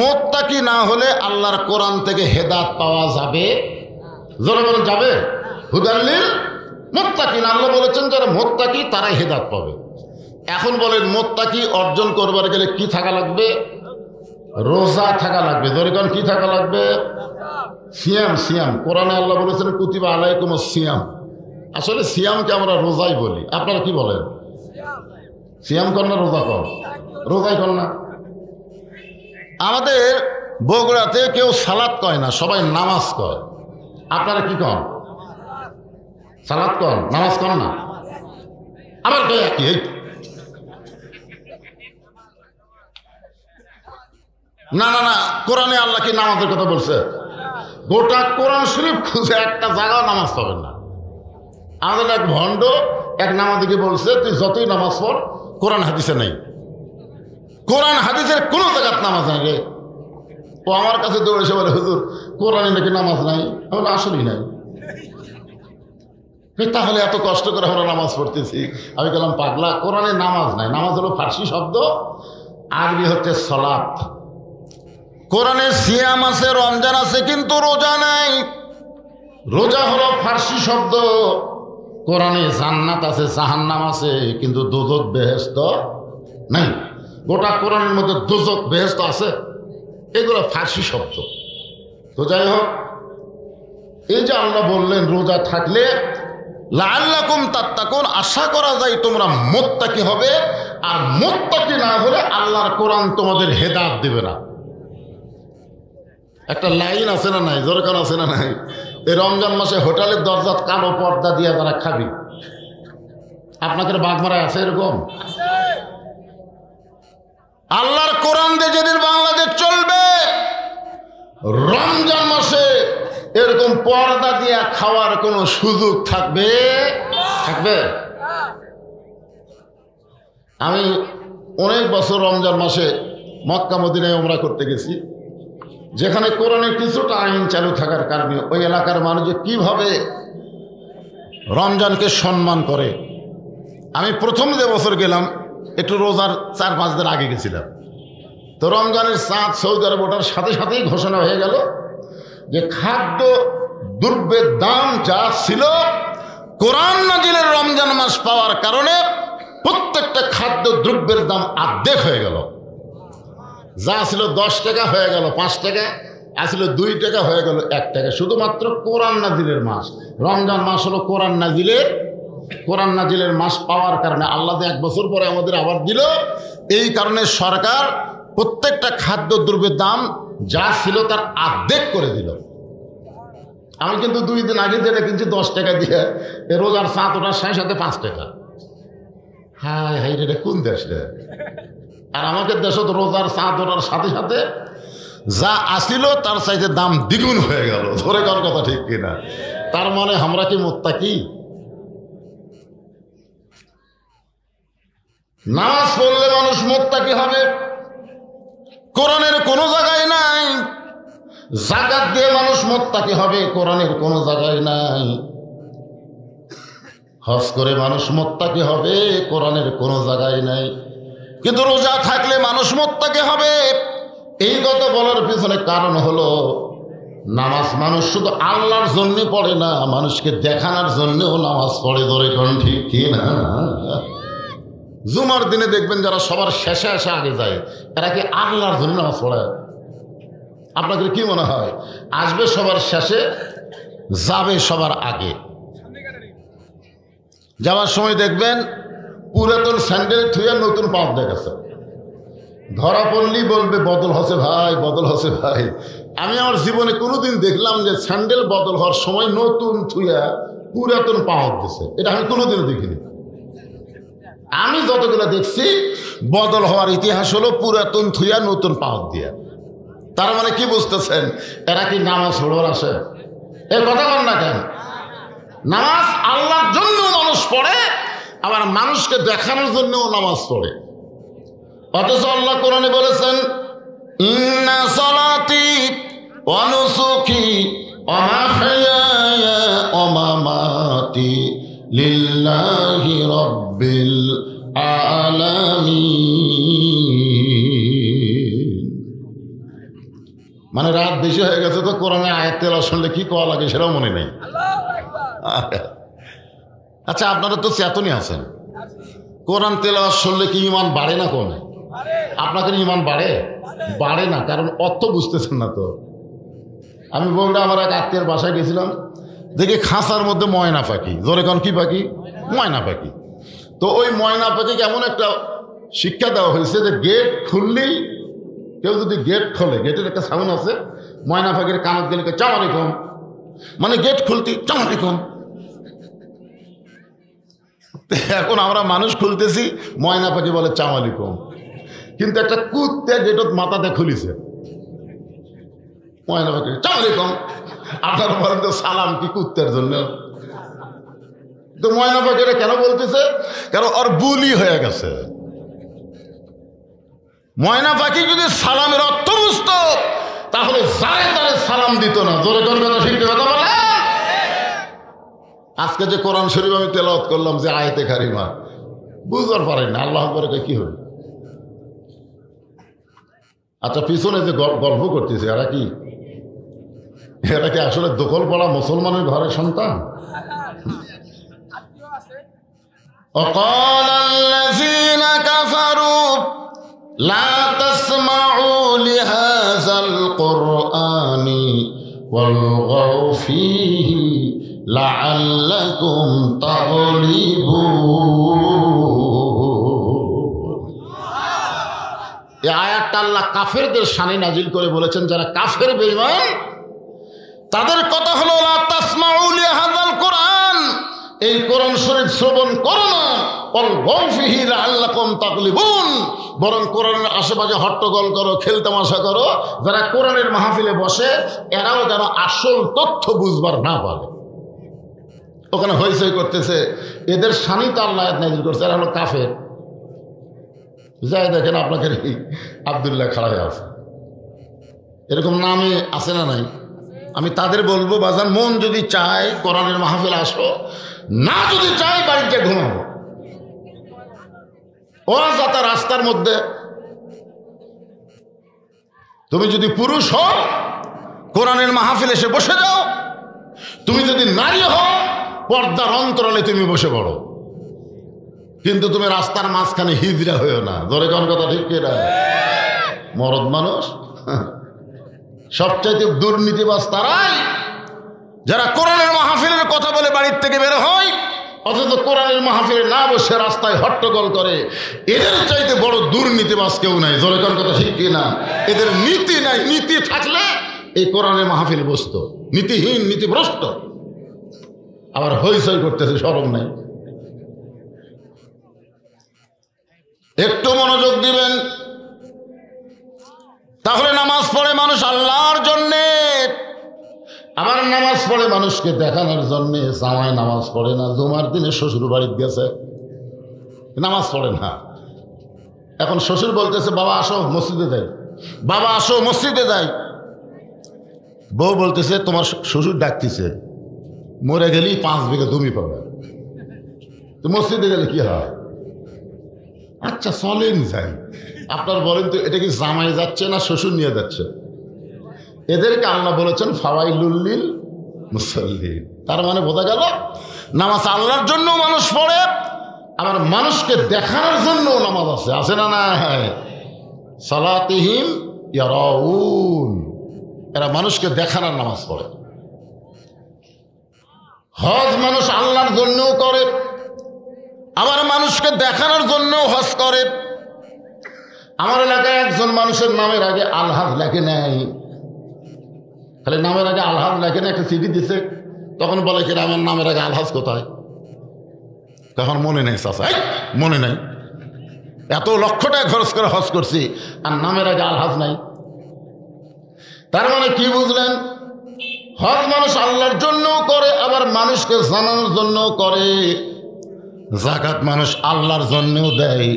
মুত্তাকি না হলে আল্লাহর কোরআন থেকে হেদায়েত পাওয়া যাবে? জোরে বলেন, যাবে? হুদাল্লিল মুত্তাকিন, আল্লাহ বলেছেন যারা মুত্তাকি তারাই হেদায়েত পাবে। এখন বলেন মুত্তাকি অর্জন করবার গেলে কি থাকা লাগবে? রোজা থাকা লাগবে। জোরে কোন কি থাকা লাগবে? সিয়াম। সিয়াম কোরআনে আল্লাহ বলেছেন কুতিবা আলাইকুমুস সিয়াম। আসলে সিয়ামকে আমরা রোজাই বলি। আপনারা কি বলেন? সিয়াম কর না রোজা কর? রোজাই কর না। আমাদের বগুড়াতে কেউ সালাত কয় না, সবাই নামাজ কয়। আপনারা কি কন? সালাত কন, নামাজ কন না? আবার কে একই? না না না, কোরআনে আল্লাহ কি নামাজের কথা বলছে? গোটা কোরআন শরীফ খুঁজে একটা জায়গাও নামাজ পাবেন না। আমাদের এক ভণ্ড এক নামাজিকে বলছে তুই যতই নামাজ পড় কোরআন হাদিসে নেই, কোরআন হাদিসের কোনো জায়গাত নামাজ নাই রে। ও আমার কাছে দৌড়ে এসে বলে হুজুর কোরআনে নাকি নামাজ নাই। আমি আসলেই নাই। তাহলে এত কষ্ট করে আমরা নামাজ পড়তেছি। আমি বললাম পাগলা, কোরআনে নামাজ নাই। নামাজ হলো ফার্সি শব্দ, আরবি হচ্ছে সলাত। কোরআনে সিয়াম আছে, রমজান আছে, কিন্তু রোজা নাই। রোজা হলো ফার্সি শব্দ। কোরআনে জান্নাত আছে, জাহান্নাম আছে, কিন্তু দোজখ বেহেশত নাই। গোটা কোরআনের মধ্যে দোজখ বেহেশত আছে, এগুলো ফার্সি শব্দ। তো যাই হোক, এই যে আল্লাহ বললেন রোজা থাকলে লাআল্লাকুম তাত্তাকুন, আশা করা যায় তোমরা মুত্তাকি হবে। আর মুত্তাকি না হলে আল্লাহর কোরআন তোমাদের হেদায়েত দেবে না। একটা লাইন আছে না নাই? জোরকার আছে না নাই? এই রমজান মাসে হোটেলের দরজাত কালো পর্দা দিয়ে তারা খাবি। আপনাদের বাগমারায় আছে এরকম? আল্লাহর কোরআন দিয়ে যেদিন বাংলাদেশ চলবে, রমজান মাসে এরকম পর্দা দিয়ে খাওয়ার কোনো সুযোগ থাকবে? থাকবে? আমি অনেক বছর রমজান মাসে মক্কা মদিনায় উমরা করতে গেছি, যেখানে কোরআনের কিছুটা আইন চালু থাকার কারণে ওই এলাকার মানুষ কিভাবে রমজানকে সম্মান করে। আমি প্রথম যে বছর গেলাম, একটু রোজার 4-5 দিন আগে গেছিলাম। তো রমজানের চাঁদ সৌদি আরব ওঠার সাথে সাথেই ঘোষণা হয়ে গেল যে খাদ্য দ্রব্যের দাম যা ছিল, কোরআন নাজিলের রমজান মাস পাওয়ার কারণে প্রত্যেকটা খাদ্য দ্রব্যের দাম অর্ধেক হয়ে গেল। যা ছিল 10 টাকা হয়ে গেল 5 টাকা, আসলে 2 টাকা হয়ে গেল 1 টাকা। শুধুমাত্র কোরআন নাজিলের মাস। রমজান মাস হলো কোরআন নাজিলের মাস পাওয়ার কারণে আল্লাহ 1 বছর পরে আমাদের আবার দিল। এই কারণে সরকার প্রত্যেকটা খাদ্য দ্রব্যের দাম যা ছিল তার অর্ধেক করে দিল। আমি কিন্তু 2 দিন আগে যেটা কিনছি 10 টাকা দিয়ে, রোজার চাঁদ ওঠার সাথে 5 টাকা। হায় হাই রে, কোন দেশ রে? আর আমাদের দেশে তো রোজার চাঁদ ওঠার সাথে সাথে যা আসিল তার চাইতে দাম দ্বিগুণ হয়ে গেল। ধরে কার কথা ঠিক কিনা? তার মানে আমরা কি মুত্তাকি? নামাজ পড়লে মানুষ মুত্তাকি হবে, কোরআনের কোনো জায়গায় নাই। যাকাত দিয়ে মানুষ মুত্তাকি হবে, কোরআনের কোনো জায়গায় নাই। হজ করে মানুষ মুত্তাকি হবে, কোরআনের কোনো জায়গায় নাই। কিন্তু রোজা থাকলে মানুষ মুত্তাকি হবে। এই কথা বলার পিছনে কারণ হলো নামাজ মানুষ শুধু আল্লাহর জন্য পড়ে না, মানুষকে দেখানোর জন্যও নামাজ পড়ে। ধরে কোন ঠিক কি না? জুমার দিনে দেখবেন যারা সবার শেষে এসে আগে যায়, এরা কি আল্লাহর জন্য নামাজ পড়ে? আপনাদের কি মনে হয়? আসবে সবার শেষে, যাবে সবার আগে। যাওয়ার সময় দেখবেন পুরাতন স্যান্ডেল থুয়ে নতুন পাম্প দেখাচ্ছে। ধরা পড়লেই বলবে বদল হচ্ছে ভাই, বদল হচ্ছে ভাই। আমি আমার জীবনে কোনোদিন দেখলাম যে স্যান্ডেল বদল হওয়ার সময় নতুন থুয়া পুরাতন পাম্প দিচ্ছে? এটা আমি কোনোদিনও দেখিনি। আমি যতগুলো দেখছি বদল হওয়ার ইতিহাস হলো পুরাতন থুয়া নতুন পাম্প দিয়া। তার মানে কি বুঝতেছেন? এরা কি নামাজ পড়বার আসে? এর কথা বল না কেন? নামাজ আল্লাহর জন্য মানুষ পড়ে, আবার মানুষকে দেখানোর জন্যও নামাজ পড়ে। অথচ আল্লাহ কোরআনে বলেছেন ইন্না সালাতি ওয়া নুসুকি ওয়া মাহইয়ায়া ওয়া মামাতি লিল্লাহি রাব্বিল আলামিন। মানে রাত বেশি হয়ে গেছে তো কোরআনে আয়াত তেলাওয়াত শুনলে কি করা লাগে সেটাও মনে নেই। আচ্ছা, আপনারা তো চেতনই আছেন, কোরআন তেলাওয়াত শুনলে কি ইমান বাড়ে না কমে? আপনাদের ইমান বাড়ে? বাড়ে না, কারণ অর্থ বুঝতেছেন না তো। আমি বললে আমার এক আত্মীয়ের বাসায় গেছিলাম, দেখি খাঁচার মধ্যে ময়না পাখি। জোরে কারণ কি পাখি? ময়না পাখি। তো ওই ময়না পাখিকে এমন একটা শিক্ষা দেওয়া হয়েছে যে গেট খুললেই, কেউ যদি গেট খোলে, গেটের একটা সাউন্ড আছে, ময়না পাখির কানত গেলে চাম আলাইকুম, মানে গেট খুলতে চাম আলাইকুম। এখন আমরা মানুষ খুলতেছি, ময়না পাখি বলে চাম আলাইকুম, কিন্তু একটা কুত্তে গেটত মাথাতে খুলিছে, ময়না পাখি চাম আলাইকুম। আপনার বলেন তো সালাম কি কুত্তের জন্য? তো ময়না পাখিরা কেন বলতেছে? কারণ ওর বুলি হয়ে গেছে। ময়না পাখি যদি সালামের অর্থ বুঝতো তাহলে যারে তারে সালাম দিত না। জোরে কোন কথা, ঠিক কথা বলে। আজকে যে কোরআন শরীফ আমি তেলাওয়াত করলাম, যে আয়াতে কারিমা বুঝবার পারেন না, আল্লাহ আকবার কি হবে? আচ্ছা, পিছনে যে গল্প করতেছে, এরা কি আসলে দখল পড়া মুসলমানের ঘরের সন্তান? وقال الذين كفروا لا تسمعوا لهذا القرآن والغوا فيه لعلكم تغلبون। এই আয়াতটা আল্লাহ কাফেরদের শানে নাজিল করে বলেছেন, যারা কাফের বেঈমান তাদের কথা হলো লা তাসমাউ লিহাযাল কোরআন, এই কোরআন শরীফ শ্রবণ করো না, ওয়ালগাউ ফীহি লাআল্লাকুম তাগলিবুন, বরং কোরআনের আশেপাশে হট্টগোল করো, খেলতামাশা করো। যারা কোরআনের মাহফিলে বসে এরাও যেন আসল তথ্য বুঝবার না পারে, ওখানে হইচই করতেছে, এদের শানি তো আল্লাহ আয়াত নাযিল করছে, এরা হলো কাফের। যাই দেখেন আপনাকে আব্দুল্লাহ খাড়া হয়ে আছে, এরকম নামে আছে না নাই? আমি তাদের বলবো, বাজান মন যদি চায় কোরআনের মাহফিল আসো, না যদি চায় বাড়িতে ঘুমাবো। অযথা রাস্তার মধ্যে, তুমি যদি পুরুষ হও কোরআনের মাহফিল এসে বসে যাও, তুমি যদি নারী হও পর্দার অন্তরালে তুমি বসে পড়ো, কিন্তু তুমি রাস্তার মাঝখানে হিজড়া হইও না। ধরে কোন কথা, ঠিক কিনা? মরদ মানুষ সবচাইতে দুর্নীতিবাজ তারাই যারা কোরআনের মাহফিলের কথা বলে বাড়ির থেকে বের হয়, অথচ কোরআনের মাহফিলে না বসে রাস্তায় হট্টগোল করে। এদের চাইতে বড় দুর্নীতিবাজ কেউ নাই। জোরে কোন কথা, ঠিক কিনা? এদের নীতি নাই, নীতি থাকলে এই কোরআনের মাহফিল বসত। নীতিহীন, নীতিভ্রষ্ট, আবার হইচই করতেছে, শরম নাই। একটু মনোযোগ দিবেন, তাহলে নামাজ পড়ে মানুষ আল্লাহর জন্যে, আবার নামাজ পড়ে মানুষকে দেখানোর জন্যে। জামাই নামাজ পড়ে না, জুমার দিনে শ্বশুর বাড়িতে গেছে, নামাজ পড়ে না। এখন শ্বশুর বলতেছে বাবা আসো মসজিদে যাই, বাবা আসো মসজিদে যাই। বউ বলতেছে তোমার শ্বশুর ডাকতেছে, মরে গেলেই 5 বিঘা জমি পাবে, তো মসজিদে গেলে কি হয়? আচ্ছা চলেন যাই। আপনার বলেন তো, এটা কি জামাই যাচ্ছে না শ্বশুর নিয়ে যাচ্ছে? এদেরকে আল্লাহ বলেছেন ফাওয়াইলুল লিল মুসাল্লিন। তার মানে বোঝা গেল নামাজ আল্লাহর জন্য মানুষ পড়ে, আবার মানুষকে দেখানোর জন্য নামাজ আছে, আছে না? না, সালাতিহিম ইয়ারাউন, এরা মানুষকে দেখানোর নামাজ পড়ে। হজ মানুষ আল্লাহর জন্যও করে, আবার মানুষকে দেখানোর জন্য হজ করে। আমার এলাকায় একজন মানুষের নামের আগে আলহাজ লেখে নেয়, খালি নামের আগে আলহাজ লেখে না, একটা চিঠি দিছে, তখন বলে কিনা আমার নামের আগে আলহাজ কোথায়? তখন মনে নেই চাচা, মনে নাই, এত লক্ষ টাকা খরচ করে হজ করছি আর নামের আগে আলহাজ নাই। তার মানে কি বুঝলেন? হজ মানুষ আল্লাহর জন্যও করে, আবার মানুষকে জানানোর জন্যও করে। যাকাত মানুষ আল্লাহর জন্যও দেয়,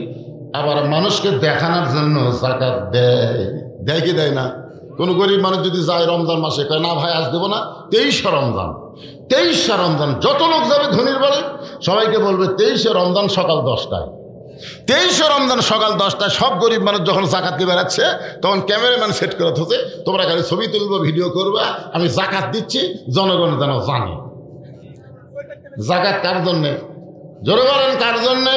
আবার মানুষকে দেখানোর জন্য যাকাত দেয়। দেয় কি দেয় না? কোন গরিব মানুষ যদি যায় রমজান মাসে, কয় না ভাই আজ দেবো না, 23শে রমজান, 23শে রমজান। যত লোক যাবে ধনির বাড়ি সবাইকে বলবে 23শে রমজান সকাল 10টায়, 23শে রমজান সকাল 10টায় সব গরিব মানুষ যখন জাকাত দিয়ে বেড়াচ্ছে, তখন ক্যামেরাম্যান সেট করে হচ্ছে, তোমরা খালি ছবি তুলবো, ভিডিও করবা, আমি জাকাত দিচ্ছি, জনগণ যেন জানে। জাকাত কার জন্যে? জোরে বলেন কার জন্যে?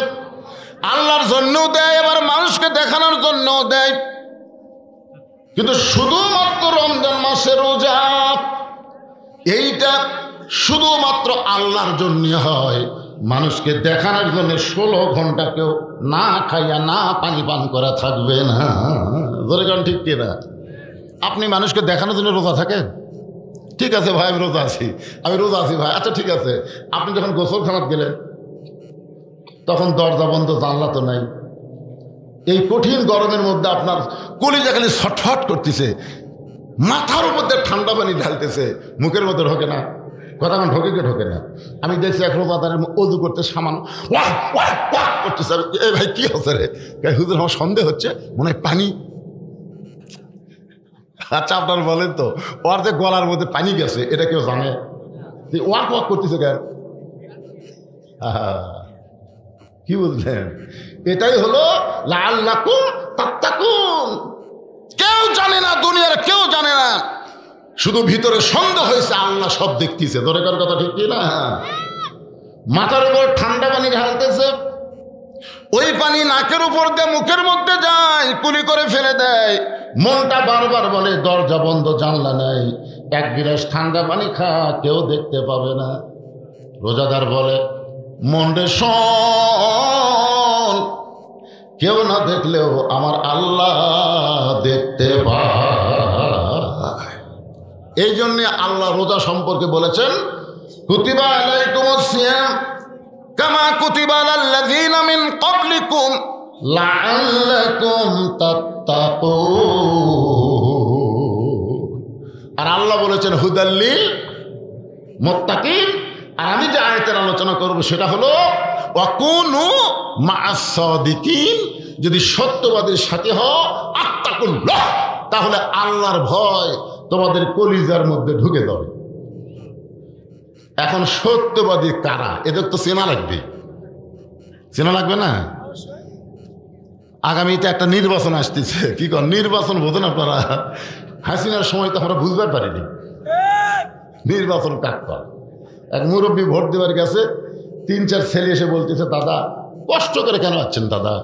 আল্লাহর জন্যও দেয়, এবার মানুষকে দেখানোর জন্যও দেয়। কিন্তু শুধুমাত্র রমজান মাসে রোজা এইটা শুধুমাত্র আল্লাহর জন্য হয়, মানুষকে দেখানোর জন্য 16 ঘন্টা কেউ না খাইয়া না পানি পান করা থাকবে না। ধরে গান ঠিক কিনা? আপনি মানুষকে দেখানোর জন্য রোজা থাকেন? ঠিক আছে ভাই, আমি রোজা আছি, আমি রোজা আছি ভাই। আচ্ছা ঠিক আছে, আপনি যখন গোসলখানাত গেলেন তখন দরজা বন্ধ, জানলা তো নাই, এই কঠিন গরমের মধ্যে আপনার কলিজা খালি ছটফট করতেছে, মাথার উপর দিয়ে ঠান্ডা পানি ঢালতেছে, মুখের মধ্যে ঢোকে না, কথা আমার ঢোকে কে ঢোকে না। আমি দেখছি এক রোজাদারের অজু করতে সামান্য করতেছে, এ ভাই কি হচ্ছে রে? হুজুর আমার সন্দেহ হচ্ছে, মনে হয় পানি। আচ্ছা আপনার বলেন তো, ওর যে গলার মধ্যে পানি গেছে এটা কেউ জানে? ওয়াক ওয়াক করতেছে কেন? কি বুঝলেন? এটাই হলো লাআল্লাকুম তাত্তাকুন। কেউ জানে না, দুনিয়ার কেউ জানে না, শুধু ভিতরে সন্দেহ হয়েছে, আল্লাহ সব দেখতেছে। দরকার কথা ঠিক কি না? মাথার উপর ঠান্ডা পানি ঢালতেছে, ওই পানি নাকের উপর দিয়ে মুখের মধ্যে যায়, কুলি করে ফেলে দেয়। মনটা বারবার বলে দরজা বন্ধ, জানলা নাই, এক গিলাস ঠান্ডা পানি খা, কেউ দেখতে পাবে না। রোজাদার বলে মন রে শোন, কেউ না দেখলেও আমার আল্লাহ দেখতে পায়। এই জন্যে আল্লাহ রোজা সম্পর্কে বলেছেন কুতিবা আলাইকুমুস সিয়াম কামা কুতিবা আলাল্লাযীনা মিন ক্বাবলিকুম লাআল্লাকুম তাত্তাকুন। আর আল্লাহ বলেছেন হুদাল্লিল মুত্তাকিন। আর আমি যে আয়াতের আলোচনা করব সেটা হলো ওয়াকুনু মা'আস সাদিকিন। যদি সত্যবাদীর সাথে হও আত্তাকুল্লাহ, তাহলে আল্লাহর ভয় তোমাদের কলিজার মধ্যে ঢুকে যাবে। এখন সত্যবাদী কারা, এদের তো চেনা লাগবে, চেনা লাগবে না? আগামীতে একটা নির্বাচন আসতেছে, কি কর নির্বাচন বোঝেন আপনারা? হাসিনার সময় তো আমরা বুঝবার পারিনি নির্বাচন কাক কর। এক মুরব্বী ভোট দেওয়ার গেছে, 3-4 ছেলে এসে বলতেছে, দাদা কষ্ট করে কেন আছেন দাদা?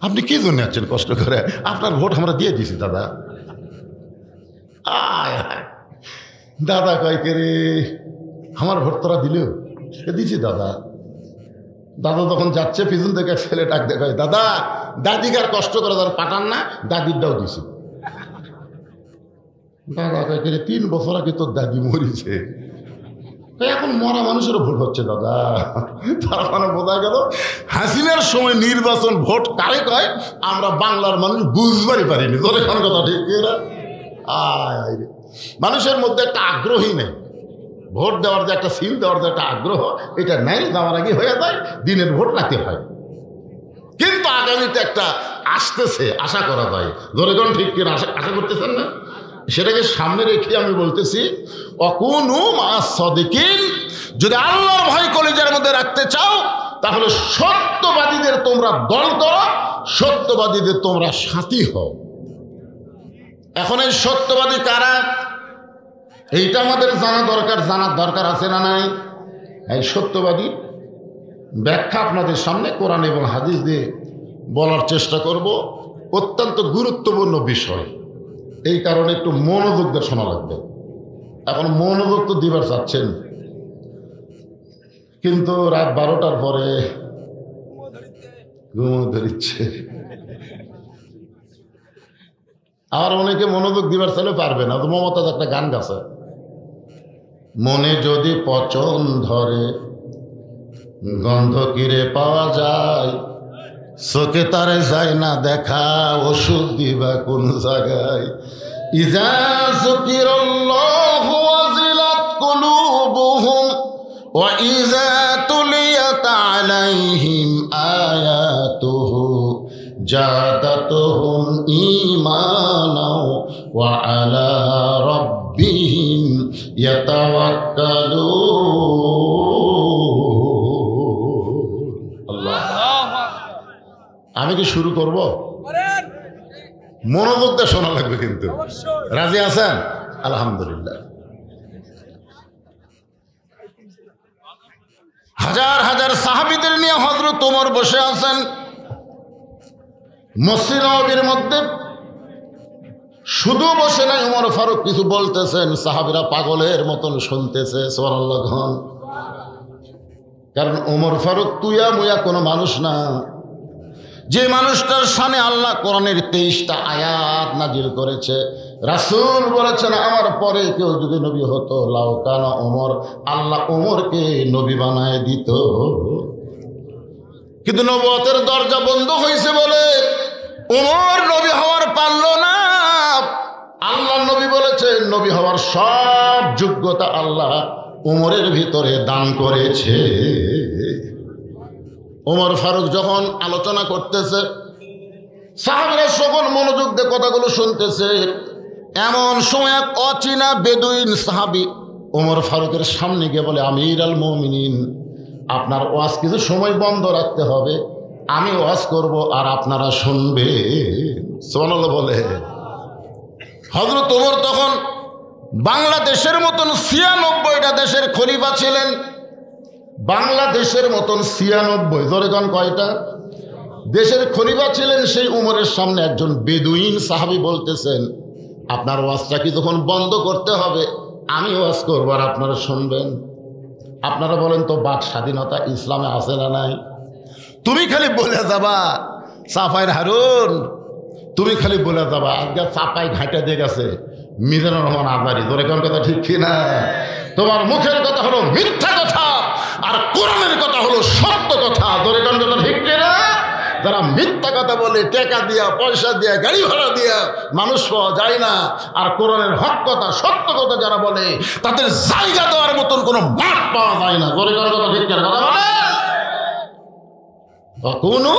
আপনি কি জন্য আছেন কষ্ট করে? আপনার ভোট আমরা দিয়ে দিয়েছি দাদা। আয় দাদা কয় কে রে, আমার ভোট তোরা দিলেও দিছি দাদা। দাদা তখন যাচ্ছে, পিছন থেকে ছেলে ডাক দেখায়, দাদা দাদিকার কষ্ট করে তার পাঠান না, দাদিরটাও দিছি। দাদা কয় কে রে, 3 বছর আগে তোর দাদি মরিছে, এখন মরা মানুষেরও ভোট হচ্ছে দাদা। তার মানে বোঝা গেল হাসিনার সময় নির্বাচন ভোট কারে কয় আমরা বাংলার মানুষ বুঝবারই পারিনি। তোর এখন কথা ঠিক না? আয় মানুষের মধ্যে একটা আগ্রহী নেই, ভোট দেওয়ার যে একটা সিল দেওয়ার যে একটা আগ্রহ, এটা নেই, যাওয়ার আগে হয়ে যায়, দিনের ভোট রাতে হয়। কিন্তু আগামীতে একটা আসতেছে, আশা করা যায়। জনগণ ঠিক কিনা আশা করতেছেন না? সেটাকে সামনে রেখে আমি বলতেছি ওয়াকুনু মা'আস সাদিকিন। যদি আল্লাহর ভয় কলিজার মধ্যে রাখতে চাও, তাহলে সত্যবাদীদের তোমরা দল করো, সত্যবাদীদের তোমরা সাথী হও। এখন এই সত্যবাদী কারা, এইটা আমাদের জানার দরকার আছে না নাই? এই সত্যবাদী ব্যাখ্যা আপনাদের সামনে কোরআন এবং হাদিস দিয়ে বলার চেষ্টা করব। অত্যন্ত গুরুত্বপূর্ণ বিষয়, এই কারণে একটু মনোযোগ দিয়ে শোনা লাগবে। এখন মনোযোগ তো দিবার চাচ্ছেন, কিন্তু রাত 12টার পরে ঘুমো ধরিচ্ছে। আর অনেকে মনোযোগ দিবার চাইলে পারবে না। তো মমতাজ একটা গান গাছে, মনে যদি পচন ধরে গন্ধ কিরে পাওয়া যায়, চোখে তারে যায় না দেখা, ওষুধ দিবা কোন জায়গায়। ইজা যুকিরাল্লাহু ওয়াজিলাত কুলুবুহুম ওয়া ইজা তুলিয়াত আলাইহিম আয়াতুহু জাদাতুহুম ঈমানাও ওয়া আলা রাব্বিহিম ইয়াতাওয়াক্কালুন। আল্লাহ আমি কি শুরু করব? মনোযোগ দিয়ে শোনা লাগবে কিন্তু। রাজি আছেন? আলহামদুলিল্লাহ। হাজার হাজার সাহাবীদের নিয়ে হযরত ওমর বসে আছেন মসজিদ নববীর মধ্যে। শুধু বসে নাই, ওমর ফারুক কিছু বলতেছেন, সাহাবীরা পাগলের মতন শুনতেছে। সুবহানাল্লাহ। কারণ ওমর ফারুক তুইয়া মুয়া কোনো মানুষ না, যে মানুষটার সামনে আল্লাহ কোরআনের 23টা আয়াত নাজিল করেছে। রাসূল বলেছেন আমার পরে কেউ যদি নবী হতো লাউ কানা ওমর, আল্লাহ ওমরকে নবী বানায় দিত। কিন্তু নবুয়তের দরজা বন্ধ হয়েছে বলে ওমর নবী হওয়ার পারল না। আল্লাহ নবী বলেছেন নবী হওয়ার সব যোগ্যতা আল্লাহ ওমরের ভিতরে দান করেছে। ওমর ফারুক যখন আলোচনা করতেছে, সাহাবীরা সকল মনোযোগ দিয়ে কথাগুলো শুনতেছে। এমন সময় এক অচেনা বেদুইন সাহাবী ওমর ফারুকের সামনে গিয়ে বলে, আমির আল মুমিনিন, আপনার ওয়াজ কিছু সময় বন্ধ রাখতে হবে, আমি ওয়াজ করব আর আপনারা শুনবে। সুবহানাল্লাহ বলে। হযরত ওমর তখন বাংলাদেশের মতন ৯৬টা দেশের খলিফা ছিলেন। বাংলাদেশের মতন ৯৬, জোরে কোন কয়টা দেশের খলিফা ছিলেন। সেই উমরের সামনে একজন বেদুইন সাহাবী বলতেছেন, আপনার ওয়াজটা কি তখন বন্ধ করতে হবে, আমি ওয়াজ করব আর আপনারা শুনবেন। আপনারা বলেন তো বাক স্বাধীনতা ইসলামে আছে না নাই? তুমি খালি বলে যাবা চাপাইর হারুন, তুমি খালি বলে যাবা আজকে চাপাই ঘাটে দিয়ে গেছে মিজানুর রহমান আজহারী। জোরে কোন কথা ঠিক কিনা? তোমার মুখের কথা হলো মিথ্যা কথা আর কোরআনের কথা হলো সত্য কথা। জোরে কোন কথা ঠিক কিনা? যারা মিথ্যা কথা বলে টাকা দিয়া পয়সা দিয়া গাড়ি ভাড়া দিয়া মানুষ পাওয়া যায় না, আর কোরআনের হক কথা সত্য কথা যারা বলে তাদের জায়গা দেওয়ার মতন কোনো মাঠ পাওয়া যায় না। জোরে কোন কথা ঠিক কিনা? কথা বলে কোনো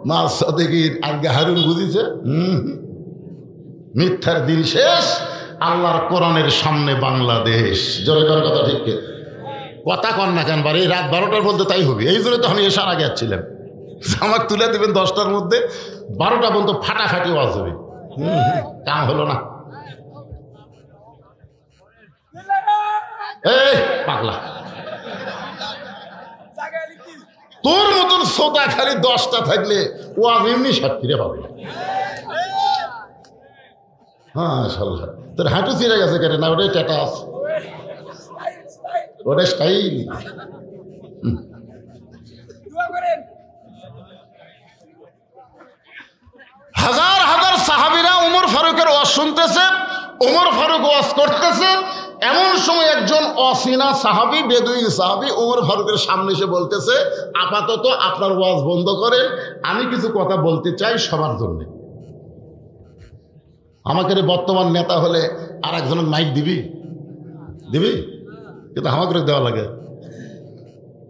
মাছ সাদেকির আজকে হারুন বুঝিছে মিথ্যার দিন শেষ, আল্লাহর কোরআনের সামনে বাংলাদেশ। জোরে কোন কথা ঠিক কিনা? কথা কন না কেন বারে রাত 12টার মধ্যে তাই হবে। এই জন্য তো আমি এসার আগে যাচ্ছিলাম, আমাকে তুলে দেবেন 10টার মধ্যে, 12টা পর্যন্ত ফাটাফাটি ওয়াজ হবে। কাম হলো না। এই পাগলা, তোর মতন সোতা খালি 10টা থাকলে ওয়াজ এমনি সাক্ষীরে পাবে। হ্যাঁ সাল্লাহ, তোর হাঁটু চিরে গেছে কেন? না ওটাই ট্যাটাস, ওটাই স্টাইল। হাজার হাজার সাহাবীরা ওমর ফারুকের ওয়াজ শুনতেছে, ওমর ফারুক ওয়াজ করতেছে। এমন সময় একজন অচেনা সাহাবী, বেদুইন সাহাবী ওমর ফারুকের সামনে এসে বলতেছে, আপাতত আপনার ওয়াজ বন্ধ করেন, আমি কিছু কথা বলতে চাই সবার জন্য। আমাকে বর্তমান নেতা হলে আর একজনের মাইক দিবি দিবি, কিন্তু আমাকে দেওয়া লাগে।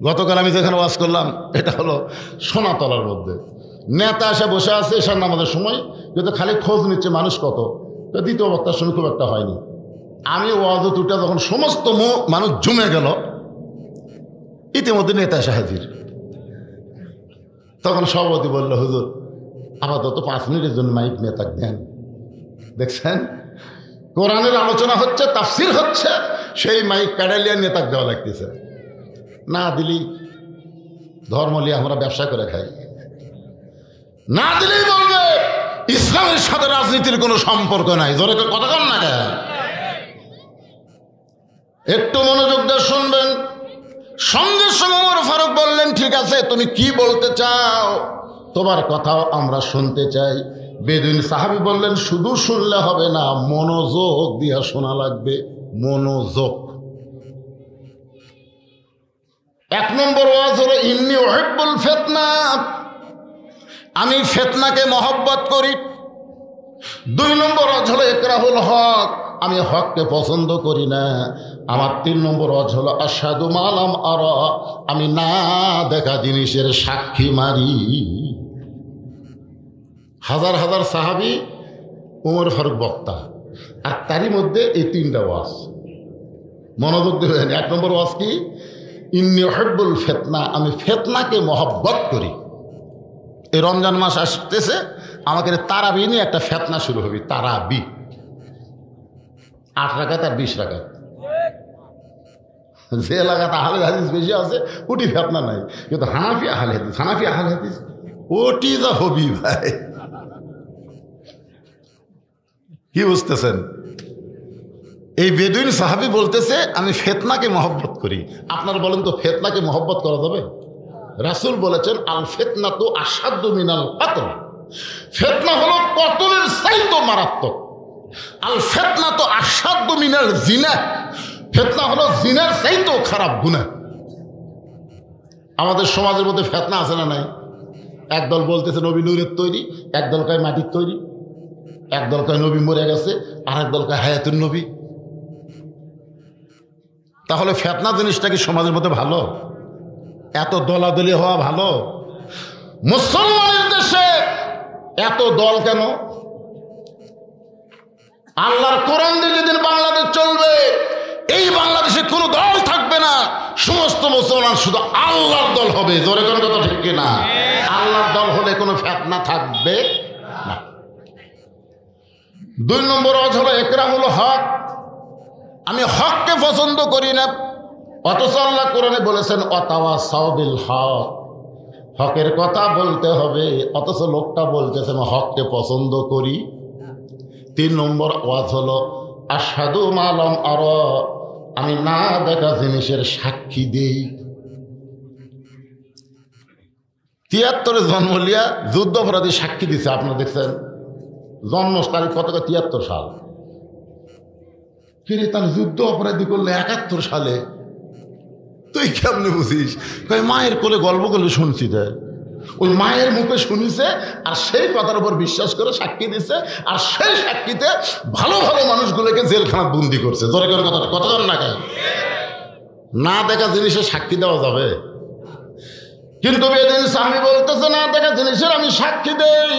গতকাল আমি যেখানে ওয়াজ করলাম এটা হলো সোনাতলার মধ্যে, নেতা এসে বসে আছে এসার নামাজের সময়, কিন্তু খালি খোঁজ নিচ্ছে মানুষ কত। দ্বিতীয় বক্তার সঙ্গে খুব একটা হয়নি। আমি ওয়াজ দুটা যখন সমস্ত মানুষ জমে গেল, ইতিমধ্যে নেতা এসে হাজির। তখন সভাপতি বলল, হুজুর আপাতত 5 মিনিটের জন্য মাইক নেতাকে দেন। দেখছেন, কোরআনের আলোচনা হচ্ছে, তাফসির হচ্ছে, সেই মাইক কাটালিয়া নেতাকে দেওয়া লাগতেছে। না দিলি ধর্ম নিয়ে আমরা ব্যবসা করে খাই, না দিলেই বলবে ইসলামের সাথে রাজনীতির কোনো সম্পর্ক নাই। জোরে কথা কন না কেন? একটু মনোযোগ দিয়ে শুনবেন। সঙ্গে সঙ্গে ওমর ফারুক বললেন, ঠিক আছে তুমি কি বলতে চাও, তোমার কথাও আমরা শুনতে চাই। বেদুইন সাহাবী বললেন, শুধু শুনলে হবে না, মনোযোগ দিয়া শোনা লাগবে। মনোযোগ। 1 নম্বর ওয়াজ হলো ইন্নী উহিব্বুল ফিতনা, আমি ফিতনাকে মহব্বত করি। 2 নম্বর ওয়াজ হলো ইকরাহুল হক, আমি হককে পছন্দ করি না। আমার 3 নম্বর ওয়াজ হলো আশহাদু মা লাম আরা, আমি না দেখা জিনিসের সাক্ষী মারি। হাজার হাজার সাহাবী, ওমর ফারুক বক্তা, আর তারই মধ্যে এই 3টা ওয়াজ। মনোযোগ দেবেন। 1 নম্বর ওয়াজ কি? ইন্নী উহিব্বুল ফিতনা, আমি ফিতনাকে মহব্বত করি। এই রমজান মাস আসতেছে, আমাকে তারাবি নিয়ে একটা ফেতনা শুরু হবে। তারাবি 8 রাকাত আর 20 রাকাত। যে এলাকাতে আহলে হাদিস বেশি আছে ওটি ফেতনা নাই, কিন্তু হানাফি আহলে হাদিস ওটি যা হবি ভাই। কি বুঝতেছেন? এই বেদুইন সাহাবী বলতেছে আমি ফেতনাকে মহব্বত করি। আপনারা বলেন তো ফেতনাকে মহব্বত করা যাবে? রাসূল বলেছেন আল ফিতনা তো আসাদ্দু মিনাল কতল। ফিতনা হলো কতলের চাইতে মারাত্মক। আল ফিতনা তো আসাদ্দু মিনাল জিনা। ফিতনা হলো জিনার চাইতেও খারাপ গুনাহ। আমাদের সমাজের মধ্যে ফিতনা আছে না নাই? একদল বলতেছে নবী নূরের তৈরি, একদল কয় মাটির তৈরি, একদল কয় নবী মরে গেছে, আর একদল কয় হায়াতুন নবী। তাহলে ফিতনা জিনিসটা কি সমাজের মধ্যে ভালো? এত দলাদলি হওয়া ভালো? মুসলমানের দেশে এত দল কেন? আল্লাহর কোরআন দিয়ে যেদিন বাংলাদেশ চলবে, এই বাংলাদেশে কোনো দল থাকবে না, সমস্ত মুসলমান শুধু আল্লাহর দল হবে। জোরে কোন কথা ঠিক কিনা? আল্লাহর দল হলে কোনো ফিতনা থাকবে না। 2 নম্বর অজ হলো ইকরাহুল হক। আমি হককে পছন্দ করি না, অথচ আল্লাহ কোরআনে বলেছেন ওয়াতাওয়াসাউ বিল হক। হকের কথা বলতে হবে, অথচ লোকটা বলতেছে আমি হককে পছন্দ করি। 3 নম্বর ওয়াজ হলো আশহাদু মা লাম আরা। আমি না দেখা জিনিসের সাক্ষী দেই। 73-এ জন্ম লিয়া যুদ্ধ অপরাধী সাক্ষী দিছে। আপনারা দেখছেন জন্ম তারিখ কত? 73 সাল। ফিরে তার যুদ্ধ অপরাধী করলে 71 সালে। তুই কেমনে বুঝিস? মায়ের কোলে গল্প করলে শুনছি রে। ওই মায়ের মুখে শুনিছে আর সেই কথার উপর বিশ্বাস করে সাক্ষী দিছে, আর সেই সাক্ষীতে ভালো ভালো মানুষগুলোকে জেলখানা বন্দি করছে। ধরে করে কথা ধরে না কেন? না দেখা জিনিসের সাক্ষী দেওয়া যাবে? কিন্তু বেদিন সাহাবী বলতেছে না দেখা জিনিসের আমি সাক্ষী দেই।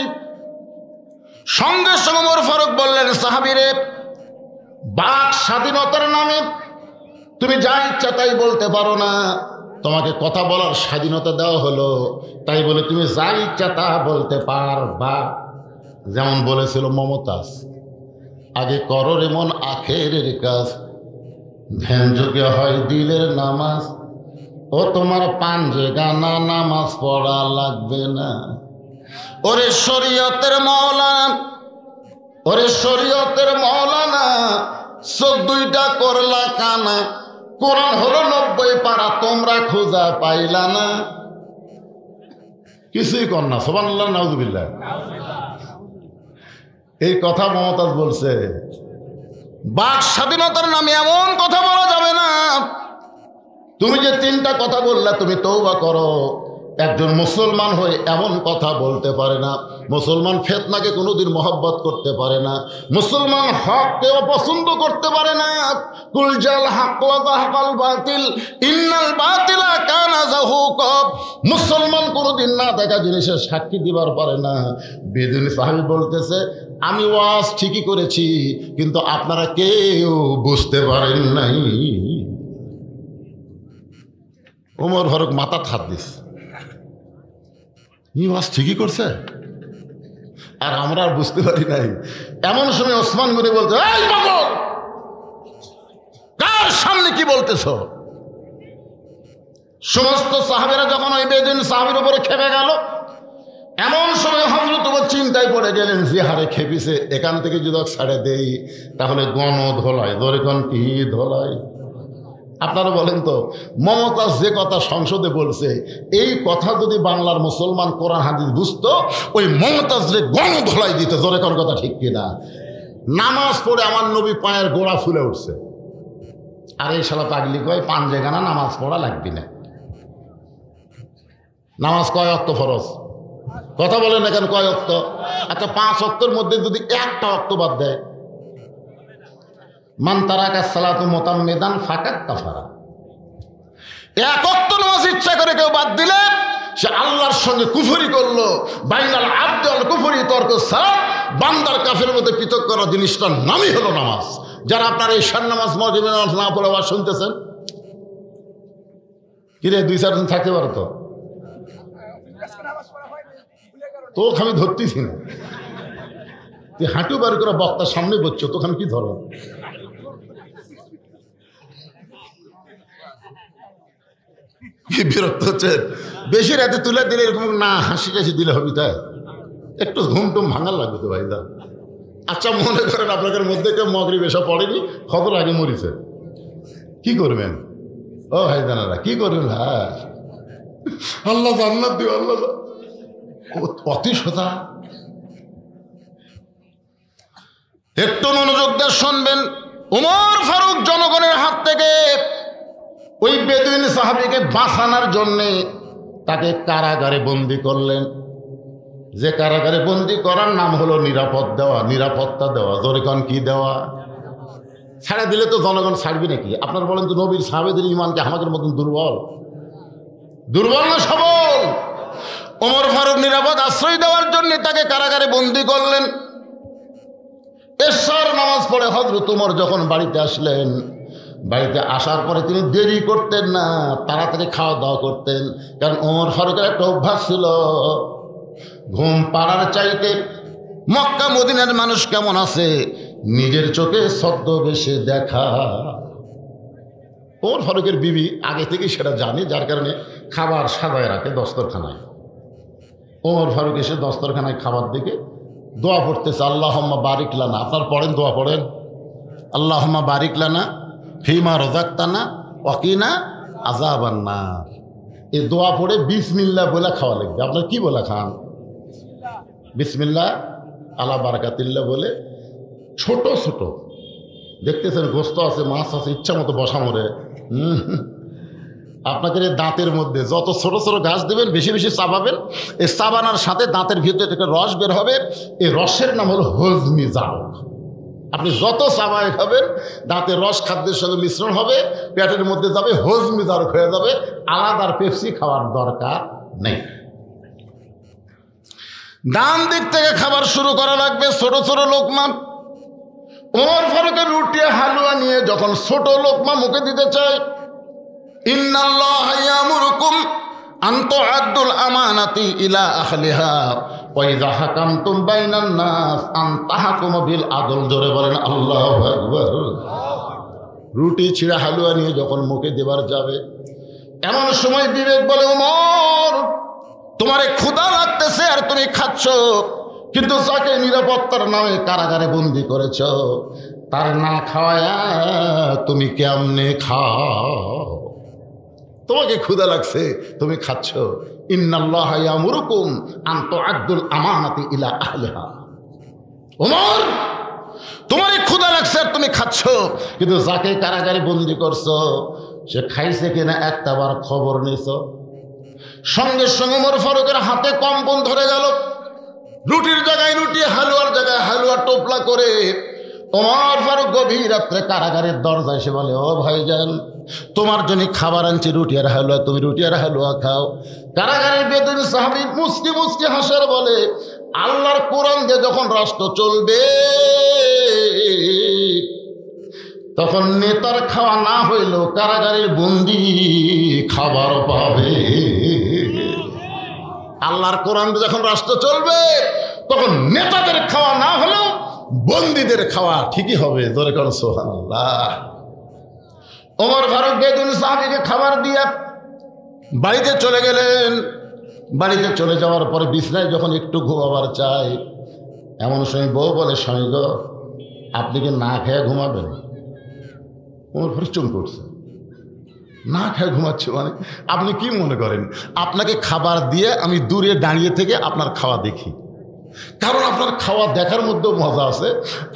সঙ্গে সঙ্গে ওমর ফারুক বললেন সাহাবীরে, বাক স্বাধীনতার নামে তুমি যা ইচ্ছা তাই বলতে পারো না। তোমাকে কথা বলার স্বাধীনতা দেওয়া হলো, তাই বলে তুমি যা ইচ্ছা তা বলতে পারবা। যেমন বলেছিল মমতাজ, আগে করো রে মন আখেরের কাজ, ধ্যান যোগে হয় দিলের নামাজ। ও তোমার পাঞ্জে গানা নামাজ পড়া লাগবে না। ওরে শরীয়তের মাওলানা, ওরে শরীয়তের মাওলানা, চোখ 2টা করলা কানা। কোরআন হলো 90 পারা, তোমরা খোঁজা পাইলা না। কিছুই কর না। সুবহানাল্লাহ, নাউযুবিল্লাহ। এই কথা মমতাজ বলছে। বাক স্বাধীনতার নামে এমন কথা বলা যাবে না। তুমি যে 3টা কথা বললা, তুমি তওবা করো। একজন মুসলমান হয়ে এমন কথা বলতে পারে না। মুসলমান ফিতনাকে কোনোদিন মহব্বত করতে পারে না। মুসলমান হককে অপছন্দ করতে পারে না। কুল জাল হক ওয়া যাহাকাল বাতিল ইন্নাল বাতিলা কানা যাহুকা। মুসলমান কোনোদিন না দেখা জিনিসের সাক্ষী দিবার পারে না। বেদুইন সাহাবী বলতেছে আমি ওয়াজ ঠিকই করেছি, কিন্তু আপনারা কেউ বুঝতে পারেন নাই। ওমর ফারুক মাথা হাত দিস, ওয়াজ ঠিকই করছে আর আমরা আর বুঝতে পারি নাই। এমন সময় ওসমান গনি বলতে, এই পাগল, কার সামনে কি বলতেছ? সমস্ত সাহাবীরা যখন ওই বেদুইন সাহাবীর উপরে খেপে গেল, এমন সময় হযরত ওমর চিন্তায় পড়ে গেলেন, যে হারে খেপিছে, এখান থেকে যদি ছাড়ে দেই তাহলে গণ ধোলায়। ধরে কোন কি ধোলায়? আপনারা বলেন তো, মমতাজ যে কথা সংসদে বলছে, এই কথা যদি বাংলার মুসলমান কোরআন হাদিস বুঝতো, ওই মমতাজরে গণধোলাই দিত। জোরে কোন কথা ঠিক কিনা? নামাজ পড়ে আমার নবী পায়ের গোড়া ফুলে উঠছে, আর এই শালা পাগলি কয় পাঞ্জে গানা নামাজ পড়া লাগবে না। নামাজ কয় ওয়াক্ত ফরজ? কথা বলেন না কেন? কয় ওয়াক্ত? আচ্ছা, 5 ওয়াক্তের মধ্যে যদি একটা ওয়াক্ত বাদ দেয়, মান তারাকা সালাতু মুতাম্মিদান ফাকাদ কাফারা। এক ওয়াক্ত নামাজ ইচ্ছা করে কেউ বাদ দিলে সে আল্লাহর সঙ্গে কুফরি করলো। বাইনাল আবদি ওয়াল কুফরি তরকু সালাত। বান্দার কাফের মধ্যে পৃথক করা জিনিসটার নামই হলো নামাজ। যারা আপনার ঈশার নামাজ, মাগরিবের নামাজ না পড়ে আবার শুনতেছেন, কিরে 2-4 দিন থাকতে পারো তো? তোকে আমি ধরতেছি না, তুই হাঁটু বার করে বক্তার সামনে বসছো, তোকে আমি কি ধরো? বিরক্ত হচ্ছে, বেশি রাতে তুলে দিলে এরকম না হাসি কাশি দিলে হবে, তাই একটু ঘুম টুম ভাঙার লাগবে তো ভাই দা। আচ্ছা মনে করেন আপনাদের মধ্যে কেউ মাগরিব এসা পড়েনি, খবর আগে মরিছে, কি করবেন? ও ভাই জানারা কি করবেন? হ্যাঁ আল্লাহ জান্নাত দিও, আল্লাহ অতি সোজা। একটু মনোযোগ দিয়ে শুনবেন। উমর ফারুক জনগণের হাত থেকে ওই বেদুইন সাহাবীকে বাঁচানোর জন্যে তাকে কারাগারে বন্দি করলেন। যে কারাগারে বন্দি করার নাম হলো নিরাপত্তা দেওয়া। জোরে কোন কি দেওয়া? ছাড়া দিলে তো জনগণ ছাড়বে নাকি? আপনারা বলেন তো, নবীর সাহাবেদের ইমানকে আমাদের মতন দুর্বল না সবল? ওমর ফারুক নিরাপদ আশ্রয় দেওয়ার জন্য তাকে কারাগারে বন্দি করলেন। এশার নামাজ পড়ে হযরত ওমর যখন বাড়িতে আসলেন, বাড়িতে আসার পরে তিনি দেরি করতেন না, তাড়াতাড়ি খাওয়া দাওয়া করতেন। কারণ ওমর ফারুকের একটা অভ্যাস ছিল, ঘুম পাড়ার চাইতে মক্কা মদিনার মানুষ কেমন আছে নিজের চোখে ছদ্মবেশে দেখা। ওমর ফারুকের বিবি আগে থেকেই সেটা জানে, যার কারণে খাবার সাজায় রাখে দস্তরখানায়। ওমর ফারুক এসে দস্তরখানায় খাবার দিকে দোয়া পড়তেছে, আল্লাহুম্মা বারিক লানা। আপনার পড়েন, দোয়া পড়েন, আল্লাহুম্মা বারিক লানা ফিমা রাযাকতানা ওয়াকিনা আযাবান নার। এই দোয়া পড়ে বিসমিল্লাহ বলে খাওয়া লাগবে। আপনার কি বলে খান? বিসমিল্লাহ আলা বারাকাতিল্লাহ বলে। ছোট ছোট দেখতেছেন গোস্ত আছে, মাছ আছে, ইচ্ছা মতো বসা মরে। আপনাদের এই দাঁতের মধ্যে যত ছোট ছোট ঘাস দেবেন, বেশি বেশি চাবাবেন। এই চাবানোর সাথে দাঁতের ভিতরে একটা রস বের হবে, এই রসের নাম হলো হজমি জাউ। আপনি যত চাবায় খাবেন, দাঁতের রস খাদ্যের সঙ্গে মিশ্রণ হবে, পেটের মধ্যে যাবে, হজমি জারক হয়ে যাবে। আলাদা পেপসি খাওয়ার দরকার নেই। ডান দিক থেকে খাবার শুরু করা লাগবে, ছোট ছোট লোকমা। ওমর ফারুকের রুটি হালুয়া নিয়ে যখন ছোট লোকমা মুখে দিতে চায়, ইন্নাল্লাহা ইয়ামুরুকুম আন তুআদ্দুল আমানাতি ইলা আহলিহা ওয়া ইযা হাকামতুম বাইনান নাস আন তাহকুমু বিল আদল। জোরে বলেন আল্লাহু আকবার। রুটি ছিঁড়া হালুয়া নিয়ে যখন মুখে দেবার যাবে, এমন সময় বিবেক বলে, ওমর তোমারে ক্ষুধা লাগতেছে আর তুমি খাচ্ছ, কিন্তু যাকে নিরাপত্তার নামে কারাগারে বন্দি করেছ তার না খাওয়ায়া তুমি কেমনে খাও? তোমাকে ক্ষুধা লাগছে, তুমি খাচ্ছ। ইন্নাল্লাহা ইয়ামুরুকুম আন তুআদ্দুল আমানাতি ইলা আহলিহা। ওমর তোমারে ক্ষুধা লাগছে আর তুমি খাচ্ছ, কিন্তু যাকে কারাগারে বন্দি করছো সে খাইছে কিনা একটাবার খবর নিছ? সঙ্গে সঙ্গে ওমর ফারুকের হাতে কম্পন ধরে গেল। রুটির জায়গায় রুটি, হালুয়ার জায়গায় হালুয়া টোপলা করে ওমর ফারুক গভীর রাত্রে কারাগারের দরজায় এসে বলে, ও ভাইজান তোমার জন্য খাবার আনছি, রুটি আর হালুয়া, তুমি রুটি আর হালুয়া খাও। কারাগারের বেদুইন সাহাবী মুস্কি মুস্কি হাসার বলে, আল্লাহর কোরআন দিয়ে যখন রাষ্ট্র চলবে তখন নেতার খাওয়া না হইলেও কারাগারের বন্দি খাবার পাবে। আল্লাহর কোরআন দিয়ে যখন রাষ্ট্র চলবে তখন নেতাদের খাওয়া না হলেও বন্দীদের খাওয়া ঠিকই হবে। জোরে কর সুবহানাল্লাহ। ওমর ফারুক বেদুইন সাহাবীকে খাবার দিয়ে বাড়িতে চলে গেলেন। বাড়িতে চলে যাওয়ার পরে বিছনায় যখন একটু ঘুমাবার চাই, এমন সময় বউ বলে, স্বামী গো আপনি কি না খেয়ে ঘুমাবেন? ওমর ফারুক চুপ করছে। না খেয়ে ঘুমাচ্ছে মানে আপনি কি মনে করেন আপনাকে খাবার দিয়ে আমি দূরে দাঁড়িয়ে থেকে আপনার খাওয়া দেখি? কারণ আপনার খাওয়া দেখার মধ্যেও মজা আছে।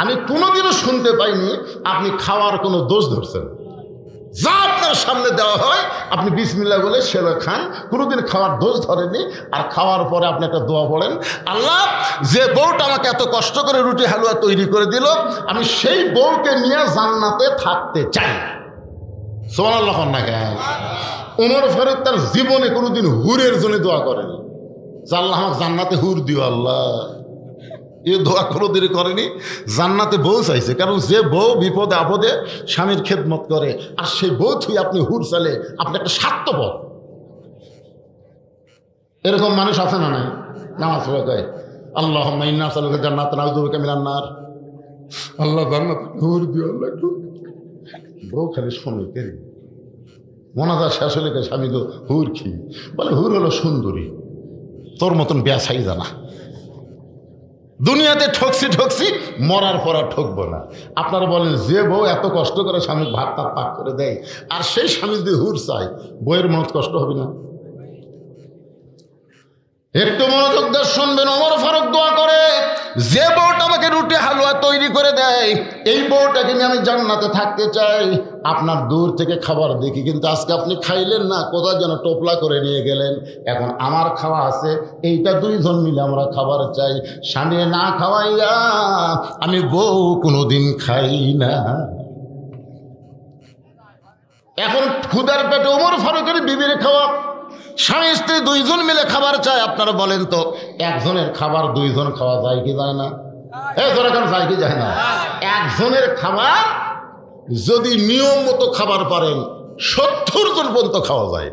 আমি কোনোদিনও শুনতে পাইনি আপনি খাওয়ার কোনো দোষ ধরছেন। যা আপনার সামনে দেওয়া হয় আপনি বিসমিল্লাহ বলে সেটা খান, কোনোদিন খাওয়ার দোষ ধরেনি। আর খাওয়ার পরে আপনি একটা দোয়া পড়েন, আল্লাহ যে বউটা আমাকে এত কষ্ট করে রুটি হালুয়া তৈরি করে দিল, আমি সেই বউকে নিয়ে জান্নাতে থাকতে চাই। সুবহানাল্লাহ না কেন? ওমর ফারুক তার জীবনে কোনোদিন হুরের জন্য দোয়া করেনি, আল্লাহ আমাকে জান্নাতে হুর দিও। আল্লাহ এ দোয়া কোনোদিন করেনি, জান্নাতে বউ চাইছে। কারণ যে বউ বিপদে আপদে স্বামীর খেদমত করে, আর সেই বউ তুই আপনি হুর চালে, আপনি একটা স্বার্থপর। এরকম মানুষ আছে না নাই? নামাজ পড়ে কয় আল্লাহুম্মা ইন্না নাসআলুকা জান্নাতা ওয়া নাউযু বিকা মিনান নার। আল্লাহ জান্নাত হুর দিও আল্লাহ। বউ খালি শোনে কে মোনাজাত শেষ হলে স্বামী গো হুর কি বলে? হুর হলো সুন্দরী, তোর মতন বেয়াসাই জানা। দুনিয়াতে ঠকছি মরার পর আর ঠকবো না। আপনারা বলেন যে বউ এত কষ্ট করে স্বামী ভাত তার পাক করে দেয় আর সেই স্বামী যদি হুর চায়, বইয়ের মত কষ্ট হবে না? একটু মনোযোগ দিয়ে শুনবেন। ওমর ফারুক দোয়া করে, যে বউটা আমাকে রুটি হালুয়া তৈরি করে দেয় এই বউটাকে নিয়ে আমি জান্নাতে থাকতে চাই। আপনার দূর থেকে খাবার দেখি, কিন্তু আজকে আপনি খাইলেন না, কোথায় যেন টোপলা করে নিয়ে গেলেন। এখন আমার খাওয়া আছে, এইটা দুইজন মিলে আমরা খাবার চাই। স্বামী না খাওয়াইয়া আমি বউ কোনোদিন খাই না। এখন ক্ষুধার পেটে ওমর ফারুকের বিবির খাওয়া, স্বামী স্ত্রী দুইজন মিলে খাবার চায়। আপনারা বলেন তো একজনের খাবার দুইজন খাওয়া যায় কি যায় না? যায় কি যায় না? একজনের খাবার যদি নিয়ম মতো খাবার পারেন 70 জন পর্যন্ত খাওয়া যায়।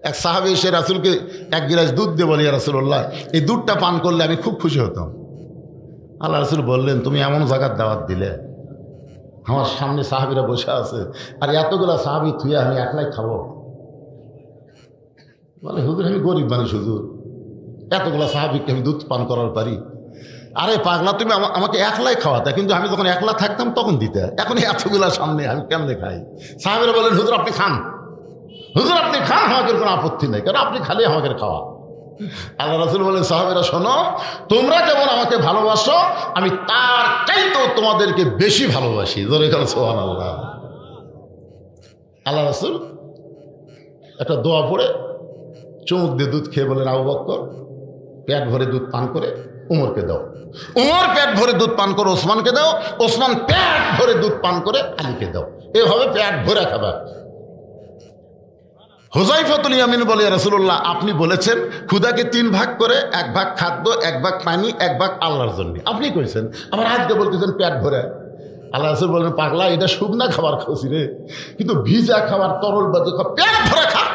এক সাহাবী এসে রাসূলকে এক গিলাস দুধ দিয়ে বলি, ইয়া রাসূলুল্লাহ এই দুধটা পান করলে আমি খুব খুশি হতাম। আল্লাহ রাসূল বললেন, তুমি এমন জায়গার দাওয়াত দিলে, আমার সামনে সাহাবীরা বসে আছে আর এতগুলা সাহাবী থুয়ে আমি একলাই খাবো? বলে হুজুর আমি গরিব মানুষ, হুজুর এতগুলা সাহাবীকে আমি দুধ পান করার পারি? আরে পাগলা, তুমি আমাকে একলাই খাওয়াতে, কিন্তু আমি যখন একলা থাকতাম তখন দিতে, এখন এতগুলা সামনে আমি কেমনে খাই? সাহাবীরা বলেন হুজুর আপনি খান, হুজুর আপনি খান, আমাদের কোনো আপত্তি নেই, কারণ আপনি খালি আমাকে খাওয়া। আল্লাহ রাসূল বলেন, সাহাবীরা শোনো, তোমরা যেমন আমাকে ভালোবাসো আমি তার চাইতেও তোমাদেরকে বেশি ভালোবাসি। জোরে বলেন সুবহানাল্লাহ। আল্লাহ রাসূল একটা দোয়া পড়ে চুমুক দিয়ে দুধ খেয়ে বলেন, আবু বকর পেট ভরে দুধ পান করে উমরকে দাও, উমর পেট ভরে দুধ পান করে ওসমানকে দাও, ওসমান পেট ভরে দুধ পান করে আলীকে দাও। এভাবে পেট ভরে খাবার। হুযায়ফাতুল ইয়ামিন বলে, ইয়া রাসূলুল্লাহ আপনি বলেছেন ক্ষুধাকে 3 ভাগ করে, 1 ভাগ খাদ্য, 1 ভাগ পানি, 1 ভাগ আল্লাহর জন্য। আপনি কইছেন, আবার আজকে বলতেছেন পেট ভরে। আল্লাহ রাসূল বলেন, পাগলা এটা শুকনা খাবার খাওয়াছি রে, কিন্তু ভিজা খাবার তরল বাজে পেট ভরে খা।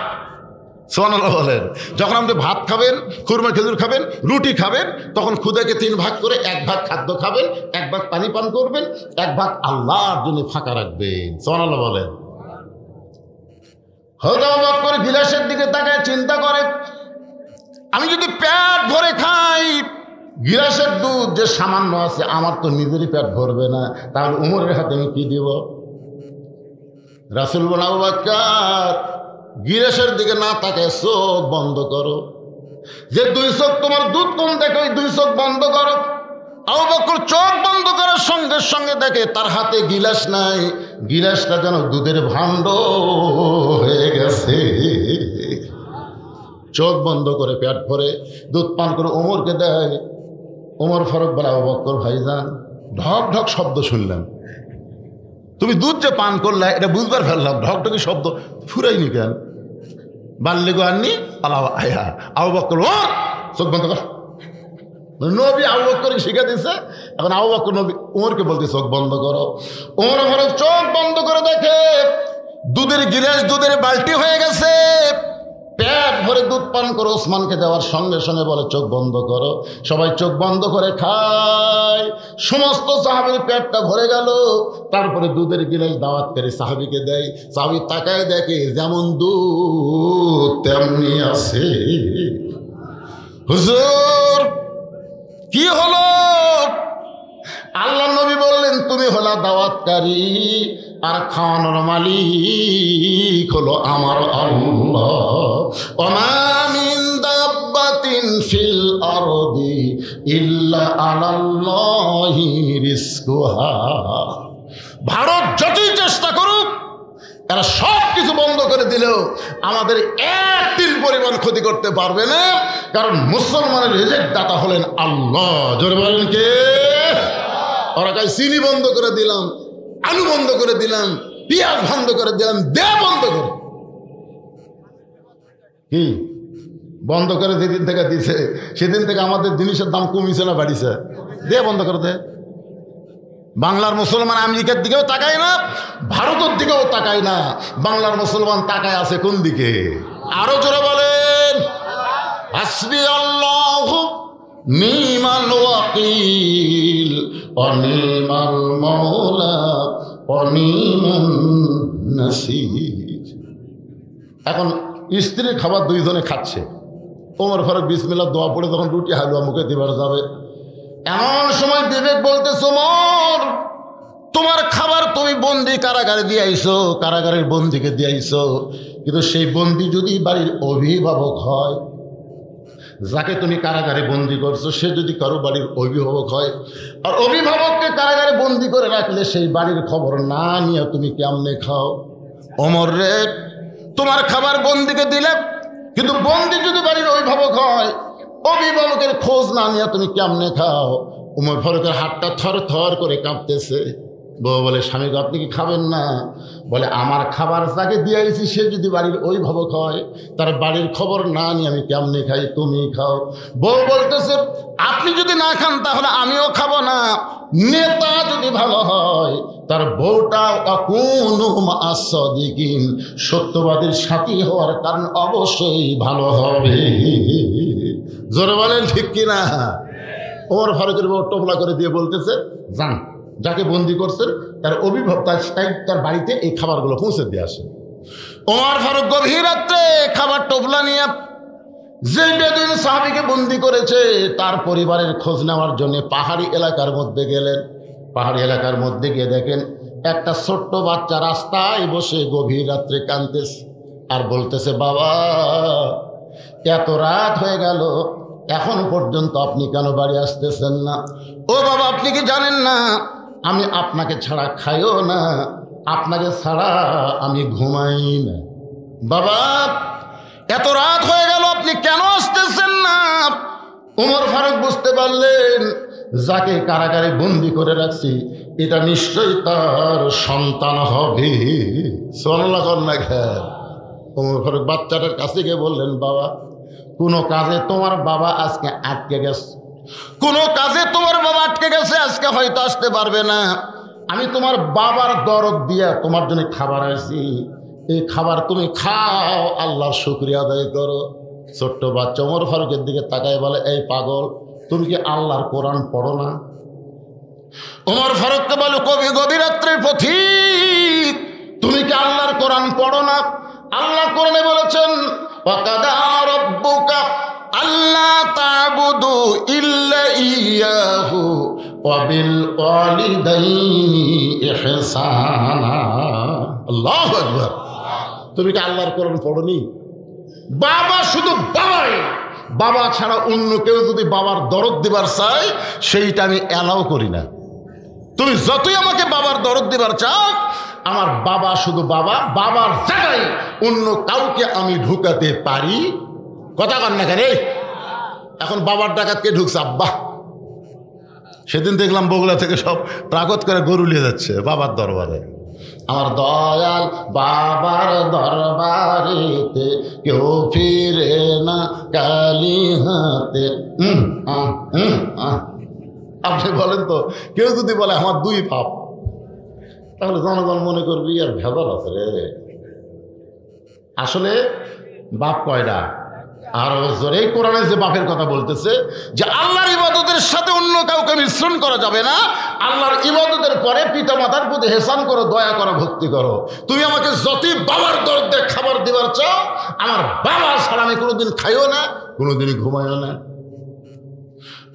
সুবহানাল্লাহ বলেন। যখন আপনি ভাত খাবেন, খুরমা খেজুর খাবেন, রুটি খাবেন, তখন ক্ষুধাকে 3 ভাগ করে 1 ভাগ খাদ্য খাবেন, 1 ভাগ পানি পান করবেন, 1 ভাগ আল্লাহর জন্য ফাঁকা রাখবেন। সুবহানাল্লাহ বলেন। হযরত করে গিলাসের দিকে তাকায় চিন্তা করে, আমি যদি পেট ভরে খাই, গিলাসের দুধ যে সামান্য আছে আমার তো নিজেরই পেট ভরবে না, তাহলে উমরের হাতে আমি কি দিব? রাসূল বলেন, আবু বকর গিলাসের দিকে না তাকায় চোখ বন্ধ করো। যে 2 চোখ তোমার দুধ কম দেখে ওই 2 চোখ বন্ধ করো। আবু বকর চোখ বন্ধ করার সঙ্গে সঙ্গে দেখে তার হাতে গিলাস নাই, গিলাসটা যেন দুধের ভাণ্ড হয়ে গেছে। চোখ বন্ধ করে পেট ভরে দুধ পান করে ওমরকে দেয়। ওমর ফারুক বলে, আবু বকর ভাইজান ঢক ঢক শব্দ শুনলাম, তুমি দুধ যে পান করলে এটা বুঝবার ফেললাম, ঢকঢকি শব্দ ফুরাইনি কেন? বাল্যে গো আননি আল্লাহ আয়া। আবু বকর চোখ বন্ধ কর। নবী আবু বকরকে শিখে দিছে, এখন আবু বকর নবী ওমরকে বলতে চোখ বন্ধ করো। ওমর ফারুক চোখ বন্ধ করে দেখে দুধের গিলাস দুধের বালতি হয়ে গেছে। পেট ভরে দুধ পান করে ওসমানকে দেওয়ার সঙ্গে সঙ্গে বলে চোখ বন্ধ করো। সবাই চোখ বন্ধ করে খায়। সমস্ত সাহাবীর পেটটা ভরে গেল। তারপরে দুধের গিলাস দাওয়াত করে সাহাবীকে দেয়। সাহাবী তাকায় দেখে যেমন দুধ তেমনি আছে। হুজুর কি হলো? আল্লাহ নবী বললেন, তুমি হলা দাওয়াতকারী আর খাওয়ানোর মালিক হলো আমার আল্লাহ। ওমা মিন দাব্বাতিন ফিল আরদি ইল্লা আলাল্লাহি রিজকুহা। ভারত যতই চেষ্টা করুক, এরা সব কিছু বন্ধ করে দিলেও আমাদের 1 তিল পরিমাণ ক্ষতি করতে পারবে না, কারণ মুসলমানের রিজিক দাতা হলেন আল্লাহ। জোরে বলেন কে? ওরা কয় চিনি বন্ধ করে দিলাম, আলু বন্ধ করে দিলাম, পেঁয়াজ বন্ধ করে দিলাম, দে বন্ধ করে। কি বন্ধ করে যেদিন থেকে দিছে সেদিন থেকে আমাদের জিনিসের দাম কমিছে না বাড়িছে? দে বন্ধ করে দে। বাংলার মুসলমান আমেরিকার দিকেও তাকায় না, ভারতের দিকেও তাকায় না। বাংলার মুসলমান তাকায় আছে কোন দিকে? আরো জোরে বলেন। হাসবি আল্লাহু নিমাল ওয়াকিল ওয়া নিমাল মাওলা ওয়া নিমান নাসির। এখন স্ত্রীর খাবার দুইজনে খাচ্ছে। ওমর ফারুক বিসমিল্লাহ দোয়া পড়ে যখন রুটি হালুয়া মুখে দিবার যাবে, এমন সময় বিবেক বলতেছে, ওমর তোমার খাবার তুমি বন্দি কারাগারে দিয়ে আইছো, কারাগারের বন্দিকে দিয়ে আইছো, কিন্তু সেই বন্দি যদি বাড়ির অভিভাবক হয়, যাকে তুমি কারাগারে বন্দি করছো সে যদি কারো বাড়ির অভিভাবক হয়, আর অভিভাবককে কারাগারে বন্দি করে রাখলে সেই বাড়ির খবর না নিয়ে তুমি কেমনে খাও? ওমর রে, তোমার খাবার বন্দিকে দিলে, কিন্তু বন্দি যদি বাড়ির অভিভাবক হয়, অভিভাবকের খোঁজ না নিয়ে তুমি কেমনে খাও? ওমর ফারুকের হাতটা থর থর করে কাঁপতেছে। বউ বলে, স্বামী আপনি কি খাবেন না? বলে, আমার খাবার যাকে দিয়ে আইছি সে যদি বাড়ির অভিভাবক হয়, তার বাড়ির খবর না নিয়ে আমি কেমনে খাই? তুমি খাও। বউ বলতেছে, আপনি যদি না খান তাহলে আমিও খাবো না। নেতা যদি ভালো হয়, তার বউটা সত্যবাদীর সাথী হওয়ার কারণ অবশ্যই ভালো হবে। জোরে বলেন ঠিক কিনা? ওমর ফারুকের বউ টোপলা করে দিয়ে বলতেছে, যান, যাকে বন্দি করছেন তার অভিভাবক তার বাড়িতে এই খাবারগুলো পৌঁছে দিয়ে আসে। ওমর ফারুক গভীর রাত্রে খাবার টোপলা নিয়ে যে বেদুইন সাহাবীকে বন্দি করেছে তার পরিবারের খোঁজ নেওয়ার জন্য পাহাড়ি এলাকার মধ্যে গেলেন। পাহাড়ি এলাকার মধ্যে গিয়ে দেখেন একটা ছোট্ট বাচ্চা রাস্তায় বসে গভীর রাত্রে কাঁদতেছে আর বলতেছে, বাবা এত রাত হয়ে গেল, এখন পর্যন্ত আপনি কেন বাড়ি আসতেছেন না? ও বাবা, আপনি কি জানেন না আমি আপনাকে ছাড়া খাইও না, আপনাকে ছাড়া আমি ঘুমাই না। বাবা এত রাত হয়ে গেল, আপনি কেন আসতেছেন না? ওমর ফারুক বুঝতে পারলেন যাকে কারাগারে বন্দি করে রাখছি এটা নিশ্চয়ই তার সন্তান হবে। সুবহানাল্লাহ না খেয়াল। ওমর ফারুক বাচ্চাটার কাছে গিয়ে বললেন, বাবা কোনো কাজে তোমার বাবা আজকে আটকে গেছে, কোনো কাজে তোমার বাবা আটকে গেছে, আজকে হয়তো আসতে পারবে না। আমি তোমার বাবার দরদ দিয়া তোমার জন্য খাবার আনছি, এই খাবার তুমি খাও, আল্লাহর শুকরিয়া আদায় করো। ছোট্ট বাচ্চা ওমর ফারুকের দিকে তাকায় বলে, এই পাগল, তুমি কি আল্লাহর কোরআন পড়ো না? ওমর ফারুককে বলো, কবি গভীর রাত্রের পথিক, তুমি কি আল্লাহর কোরআন পড়ো না? আল্লাহ কোরআনে বলেছেন, ওয়াকাদা রাব্বুকা আল্লা তা'বুদু ইল্লা ইয়াহু ওয়া বিল ওয়ালিদাইনি ইহসানা। আল্লাহু আকবার। তুমি কি আল্লাহর কোরআন পড়োনি? বাবা শুধু বাবাই, বাবা ছাড়া অন্য কেউ যদি বাবার দরদ দিবার চায় সেইটা আমি অ্যালাউ করি না। তুমি যতই আমাকে বাবার দরদ দিবার চাও, আমার বাবা শুধু বাবা, বাবার জায়গায় অন্য কাউকে আমি ঢুকাতে পারি? কথা কন না কেন? এখন বাবার ডাকাত কে ঢুকছে? আব্বা। সেদিন দেখলাম বগুড়া থেকে সব প্রাগত করে গরু নিয়ে যাচ্ছে বাবার দরবারে। আমার দয়াল বাবার দরবারেতে কেউ ফিরে না কালি হাতে। আপনি বলেন তো, কেউ যদি বলে আমার দুই পাপ, তাহলে জনগণ মনে করবি আর ভেজাল আছে রে। আসলে বাপ কয়টা? আর জোরে কোরআনে যে বাপের কথা বলতেছে যে আল্লাহর ইবাদতের সাথে অন্য কাউকে মিশ্রণ করা যাবে না, আল্লাহর ইবাদতের পরে পিতা মাতার প্রতি হেসান করো, দয়া করো, ভক্তি করো। তুমি আমাকে যতই বাবার দরদে খাবার দিবার চাও, আমার বাবা ছাড়া আমি কোনোদিন খাইও না, কোনোদিনই ঘুমাইও না।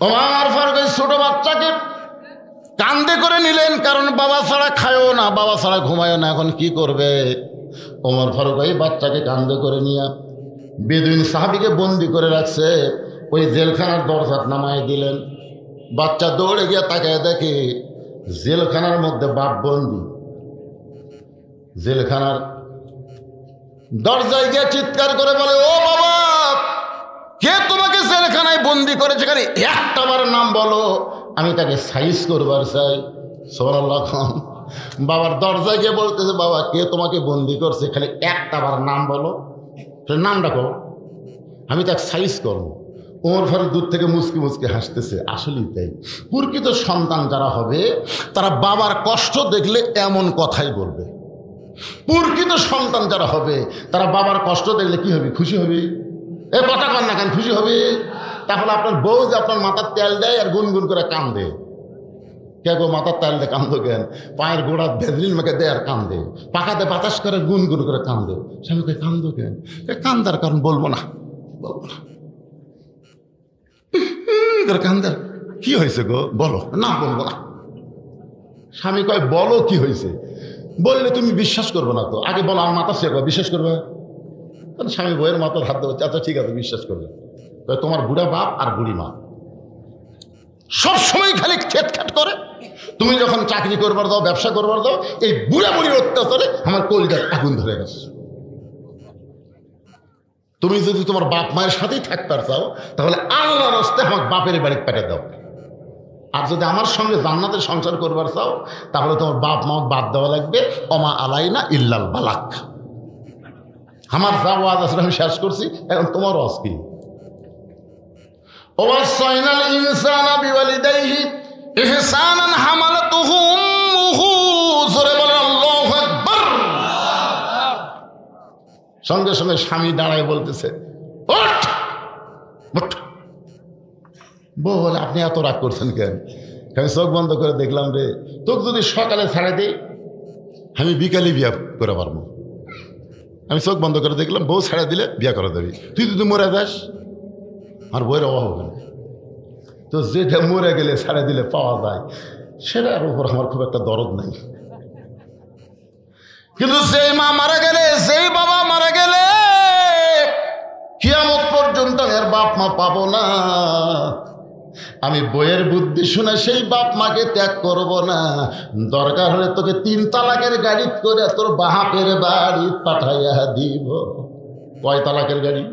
ওমর ফারুক এই ছোট বাচ্চাকে কান্দে করে নিলেন, কারণ বাবা ছাড়া খায়ও না, বাবা ছাড়া ঘুমায়ও না। এখন কি করবে? ওমর ফারুক এই বাচ্চাকে কান্দে করে নিয়ে বেদুইন সাহাবীকে বন্দি করে রাখছে, ওই জেলখানার দরজা নামায় দিলেন। বাচ্চা দৌড়ে গিয়ে তাকায় দেখে জেলখানার মধ্যে বাপ বন্দি। জেলখানার দরজায় গিয়ে চিৎকার করে বলে, ও বাবা, কে তোমাকে জেলখানায় বন্দি করেছে? খালি একটাবার নাম বলো, আমি তাকে সাইজ করবার চাই। সুবহানাল্লাহ। বাবার দরজায় গিয়ে বলতেছে, বাবা কে তোমাকে বন্দি করছে? খালি একটাবার নাম বলো, নাম ডাকো, আমি তাকে সাইজ করবো। ওমর ফারুক দূর থেকে মুচকি মুচকি হাসতেছে। আসলেই তাই, প্রকৃত সন্তান যারা হবে তারা বাবার কষ্ট দেখলে এমন কথাই বলবে। প্রকৃত সন্তান যারা হবে তারা বাবার কষ্ট দেখলে কি হবে? খুশি হবে। এ কথা কর না কেন, খুশি হবে? তাহলে আপনার বউ যে আপনার মাথার তেল দেয় আর গুনগুন করে কান্দে, কে গো মাথার তেল দিয়ে কান্দো কেন? পায়ের গোড়া ভেজলিন মেখে দেয় আর কান্দে, পাকাতে বাতাস করে গুনগুন করে কান্দে। স্বামীকে কান্দো কেন? কান্দার কারণ বলবো না, বলবো না। কান্দার কি হয়েছে গো বলো না, বলবো না। স্বামী কয় বলো কি হয়েছে, বললে তুমি বিশ্বাস করবে না তো, আগে বলো আমার মাথা সে বিশ্বাস করবে। স্বামী বইয়ের মাথার হাত দেবো, আচ্ছা ঠিক আছে বিশ্বাস করবে। তোমার বুড়া বাপ আর বুড়ি মা সব সময় খালি খেট খেট করে, তুমি যখন চাকরি করবার দাও, ব্যবসা করবার দাও, এই বুড়া বুড়ির অত্যাচারে আমার কলিজার আগুন ধরে গেছে। তুমি যদি তোমার বাপ মায়ের সাথেই থাকতে চাও তাহলে আল্লাহর রাস্তে আমার বাপের বাড়ি পেটে দাও, আর যদি আমার সঙ্গে জান্নাতের সংসার করবার চাও তাহলে তোমার বাপ মা বাদ দেওয়া লাগবে। অমা আলাইনা ইল্লাল বালাক। আমার যা ওয়াজ আসলে আমি শেষ করছি, এখন তোমার ওয়াজ কি? ওয়াসাইনাল ইনসানা বিওয়ালিদাইহি ইহসানান হামালাতুহু উম্মুহু, জোরে বলেন আল্লাহু আকবার। সঙ্গে সঙ্গে স্বামী দাঁড়ায় বলতেছে ওঠ ওঠ। বউ বলে আপনি এত রাগ করছেন কেন? আমি চোখ বন্ধ করে দেখলাম রে, তোকে যদি সকালে ছাড়ে দিই আমি বিকালে বিয়া করে পারবো। আমি চোখ বন্ধ করে দেখলাম বউ ছেড়ে দিলে বিয়া করে দেবি, তুই যদি মরে যাস আর বইয়ের অভাব হবে না। তো যেটা মরে গেলে ছেড়ে দিলে পাওয়া যায় সেটার উপর আমার খুব একটা দরদ নেই। কিন্তু সেই মা মারা গেলে, সেই বাবা মারা গেলে কিয়ামত পর্যন্ত এর বাপ মা পাবো না। আমি বইয়ের বুদ্ধি শুনে সেই বাপ মাকে ত্যাগ করব না। দরকার হলে তোকে 3 তালাকের গাড়ি করে তোর বাপের বাড়ি পাঠাইয়া দিব। কয় তালাকের গাড়ি?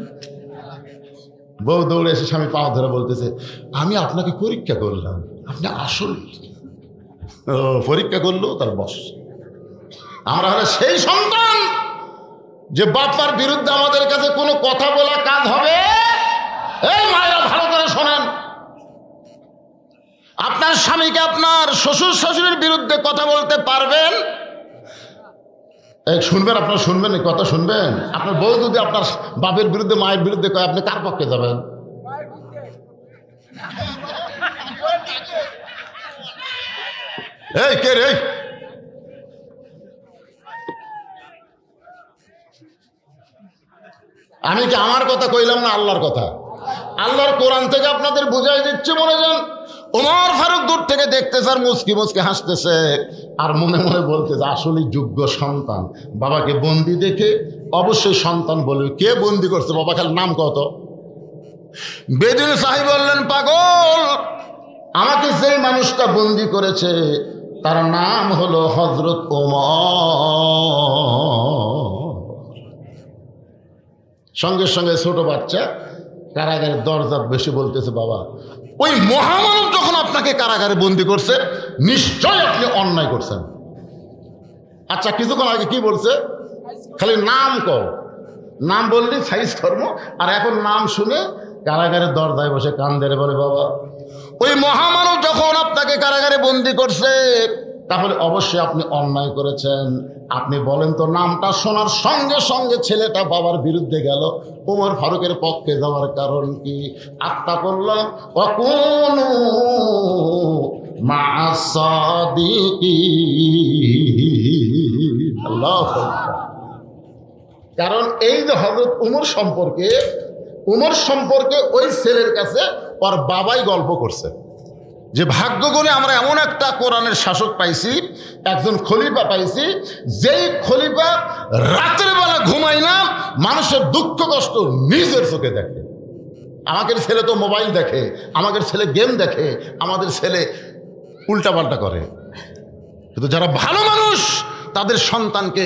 বউ দৌড়ে এসে স্বামী পা ধরে বলতেছে আমি আপনাকে পরীক্ষা করলাম, আপনি আসল। পরীক্ষা করলো তার বস। আমরা হলে সেই সন্তান যে বাপার বিরুদ্ধে আমাদের কাছে কোনো কথা বলা কাজ হবে। এই মায়েরা ভালো করে শোনেন, আপনার স্বামীকে আপনার শ্বশুর শাশুড়ির বিরুদ্ধে কথা বলতে পারবেন? শুনবেন, আপনারা শুনবেন, কথা শুনবেন। আপনার বউ যদি আপনার বাপের বিরুদ্ধে মায়ের বিরুদ্ধে কয় আপনি কার পক্ষে যাবেন? এই কে রে? আমি কি আমার কথা কইলাম না আল্লাহর কথা? আল্লাহর কোরআন থেকে আপনাদের বুঝাই দিচ্ছে। মনে যান ওমর ফারুক দূর থেকে দেখতেছে আর মুচকি মুচকি হাসতেছে আর মনে মনে বলতেছে আসলে যোগ্য সন্তান। বাবাকে বন্দি দেখে অবশ্যই সন্তান বলবে কে বন্দি করছে বাবা, খালি নাম কত? বেদুইন সাহেব বললেন পাগল, আমাকে যেই মানুষটা বন্দি করেছে তার নাম হলো হযরত ওমর। সঙ্গে সঙ্গে ছোট বাচ্চা কারাগারের দরজা বেশি বলতেছে বাবা ওই মহামানব যখন আপনাকে কারাগারে বন্দি করছে নিশ্চয় আপনি অন্যায় করছেন। আচ্ছা কিছুক্ষণ আগে কি বলছে? খালি নাম কর, নাম বললি সাইজ কর্ম। আর এখন নাম শুনে কারাগারের দরজায় বসে কান্দে বলে বাবা ওই মহামানব যখন আপনাকে কারাগারে বন্দি করছে তাহলে অবশ্যই আপনি অন্যায় করেছেন। আপনি বলেন তো নামটা শোনার সঙ্গে সঙ্গে ছেলেটা বাবার বিরুদ্ধে গেল, ওমর ফারুকের পক্ষে যাওয়ার কারণ কি? আত্মা করলাম অকুনু মা'আস সাদিকিন। আল্লাহু আকবার। কারণ এই যে হযরত ওমর সম্পর্কে ওই ছেলের কাছে ওর বাবাই গল্প করছে যে ভাগ্য করে আমরা এমন একটা কোরআনের শাসক পাইছি, একজন খলিফা পাইছি, যেই খলিফা রাতের বেলা ঘুমায় না, মানুষের দুঃখ কষ্ট নিজের চোখে দেখে। আমাদের ছেলে তো মোবাইল দেখে, আমাদের ছেলে গেম দেখে, আমাদের ছেলে উল্টাপাল্টা করে। কিন্তু যারা ভালো মানুষ তাদের সন্তানকে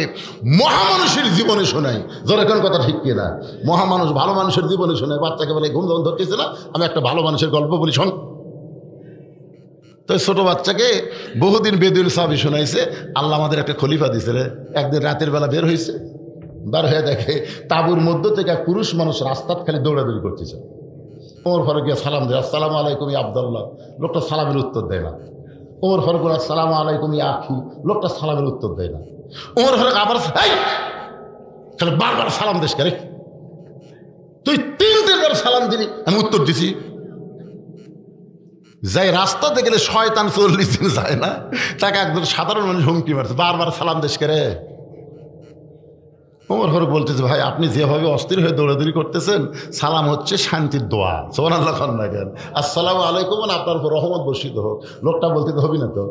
মহামানুষের জীবনে শোনায়। যেরকম কথা ঠিক কিনা? মহামানুষ ভালো মানুষের জীবনে শোনায়। বাচ্চাকে বলে ঘুম যখন ধরতেছে না আমি একটা ভালো মানুষের গল্প বলি শোন। তো ছোট বাচ্চাকে বহুদিন বেদুইন সাহাবী শোনাইছে আল্লাহ আমাদের একটা খলিফা দিছে রে। একদিন রাতের বেলা বের হয়েছে, বার হয়ে দেখে তাঁবুর মধ্য থেকে এক পুরুষ মানুষ রাস্তার খালি দৌড়াদৌড়ি করতেছে। ওমর ফারুক সালাম দেয় আসসালামু আলাইকুম ইয়া আব্দুল্লাহ, লোকটা সালামের উত্তর দেয় না। ওমর ফারুক আসসালামু আলাইকুম ইয়া আখি, লোকটা সালামের উত্তর দেয় না। ওমর ফারুক আবার বারবার সালাম দেশ করে তুই 3 বার সালাম দিলি, আমি উত্তর দিছি। যাই রাস্তাতে গেলে শয়তান 40 দিন যায় না, তাকে একজন সাধারণ মানুষ হুমকি মারছে, বারবার সালাম দেশ করে। ওমর ফারুক বলতেছে, ভাই আপনি যেভাবে অস্থির হয়ে দৌড়াদৌড়ি করতেছেন, সালাম হচ্ছে শান্তির দোয়া, সুবহানাল্লাহ খান না কেন, আসসালামু আলাইকুম, আপনার উপর রহমত বর্ষিত হোক। লোকটা বলতে তো হবি না তো,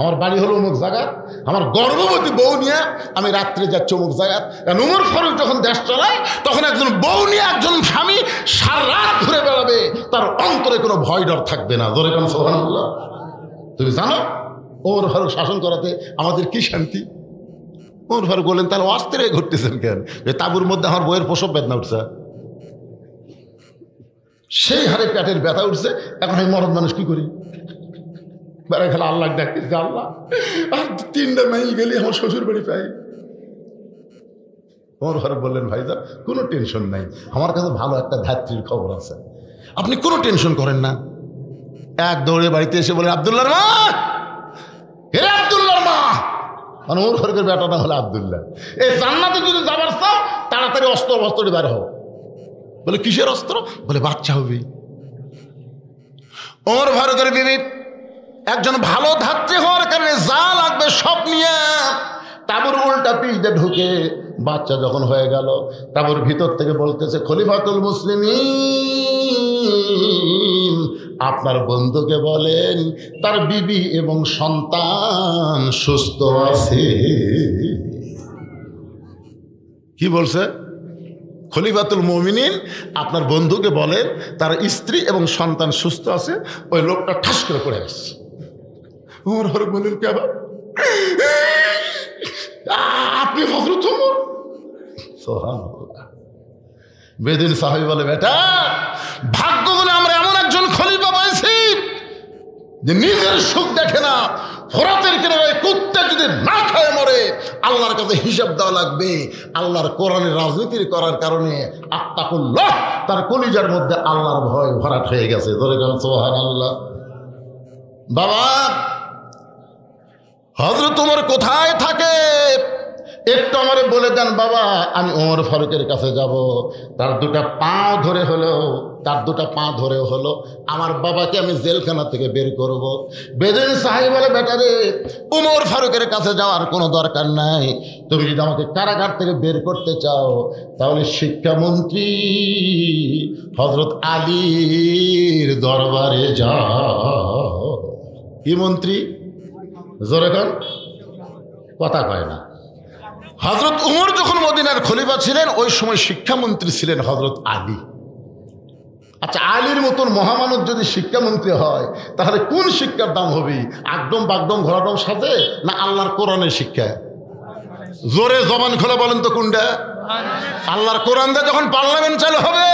আমার বাড়ি হলো অমুক জায়গা, আমার গর্ভবতী বউ নিয়ে আমি রাত্রে যাচ্ছি অমুক জায়গায়। ওমর ফারুক যখন দেশ চালায়, তখন একজন বউ নিয়ে একজন স্বামী সারা রাত ঘুরে বেড়াবে, তার অন্তরে কোনো ভয় ডর থাকবে না। জোরে কেন সুবহানাল্লাহ। তুমি জানো ওমর ফারুক শাসন করাতে আমাদের কি শান্তি? ওমর ফারুক বললেন, তাহলে অস্থির হয়ে ঘুরতেছেন কেন? যে তাঁবুর মধ্যে আমার বইয়ের প্রসব বেদনা উঠছে, সেই হারে পেটের ব্যথা উঠছে, এখন আমি মরদ মানুষ কি করি? বেড়া খেলা আল্লাহ ডাকতেছে, আল্লাহ আর 3টা মাইল গেলে আমার শ্বশুর বাড়ি পাই। ওমর ফারুক বললেন, ভাইজান কোনো টেনশন নাই, আমার কাছে ভালো একটা ধাত্রীর খবর আছে, আপনি কোনো টেনশন করেন না। এক দৌড়ে বাড়িতে এসে বলেন, আব্দুল্লাহর মা, হে আব্দুল্লাহর মা। মানে ওমর ফারুকের বেটাটা হলো আব্দুল্লাহ। এই জান্নাতে যদি যাবার চাও, তাড়াতাড়ি অস্ত্র বস্ত্র বের হও। বলে কিসের অস্ত্র? বলে বাচ্চা হবে। ওমর ফারুকের বিবি একজন ভালো ধাত্রী হওয়ার কারণে যা লাগবে সব নিয়ে তাঁবুর উল্টা পিঠ দিয়ে ঢুকে বাচ্চা যখন হয়ে গেল, তাঁবুর ভিতর থেকে বলতেছে, খলিফাতুল মুসলিমিন, আপনার বন্ধুকে বলেন তার বিবি এবং সন্তান সুস্থ আছে। কি বলছে? খলিফাতুল মুমিনিন আপনার বন্ধুকে বলেন তার স্ত্রী এবং সন্তান সুস্থ আছে। ওই লোকটা ঠাস করে পড়ে আসছে। ওমর ফারুক বললেন, কে আবার? আপনি হযরত ওমর? সুবহানাল্লাহ। বেদিন সাহাবী বলে, বেটা ভাগ্য বলে আমরা এমন একজন খলিফা পাইছি যে নিজের সুখ দেখে না, ফোরাতের কিনারায় কুত্তা যদি না খায় মরে, আল্লাহর কাছে হিসাব দেওয়া লাগবে। আল্লাহর কোরআনের রাজনীতির করার কারণে আত্তাকুল্লাহ, তার কলিজার মধ্যে আল্লাহর ভয় ভরাট হয়ে গেছে। ধরে গেল সুবহানাল্লাহ। বাবা হযরত ওমর কোথায় থাকে একটু আমারে বলে দেন বাবা, আমি ওমর ফারুকের কাছে যাব। তার 2টা পা ধরে হলো আমার বাবাকে আমি জেলখানা থেকে বের করব। বেদিন সাহেব বলে, বেটারে ওমর ফারুকের কাছে যাওয়ার কোনো দরকার নাই, তুমি যদি আমাকে কারাগার থেকে বের করতে চাও তাহলে শিক্ষামন্ত্রী হযরত আলীর দরবারে যাও। কি মন্ত্রী? জোরে কন, কথা কয় না। হযরত ওমর যখন মদিনার খলিফা ছিলেন, ওই সময় শিক্ষামন্ত্রী ছিলেন হযরত আলী। আচ্ছা, আলীর মতন মহামানব যদি শিক্ষামন্ত্রী হয়, তাহলে কোন শিক্ষার দাম হবে? আগডম বাগডম ঘোরাডম সাথে, না আল্লাহর কোরআনের শিক্ষা? জোরে জবান খোলা বলেন তো কোনটা? আল্লাহর কোরআন দিয়ে যখন পার্লামেন্ট চালু হবে,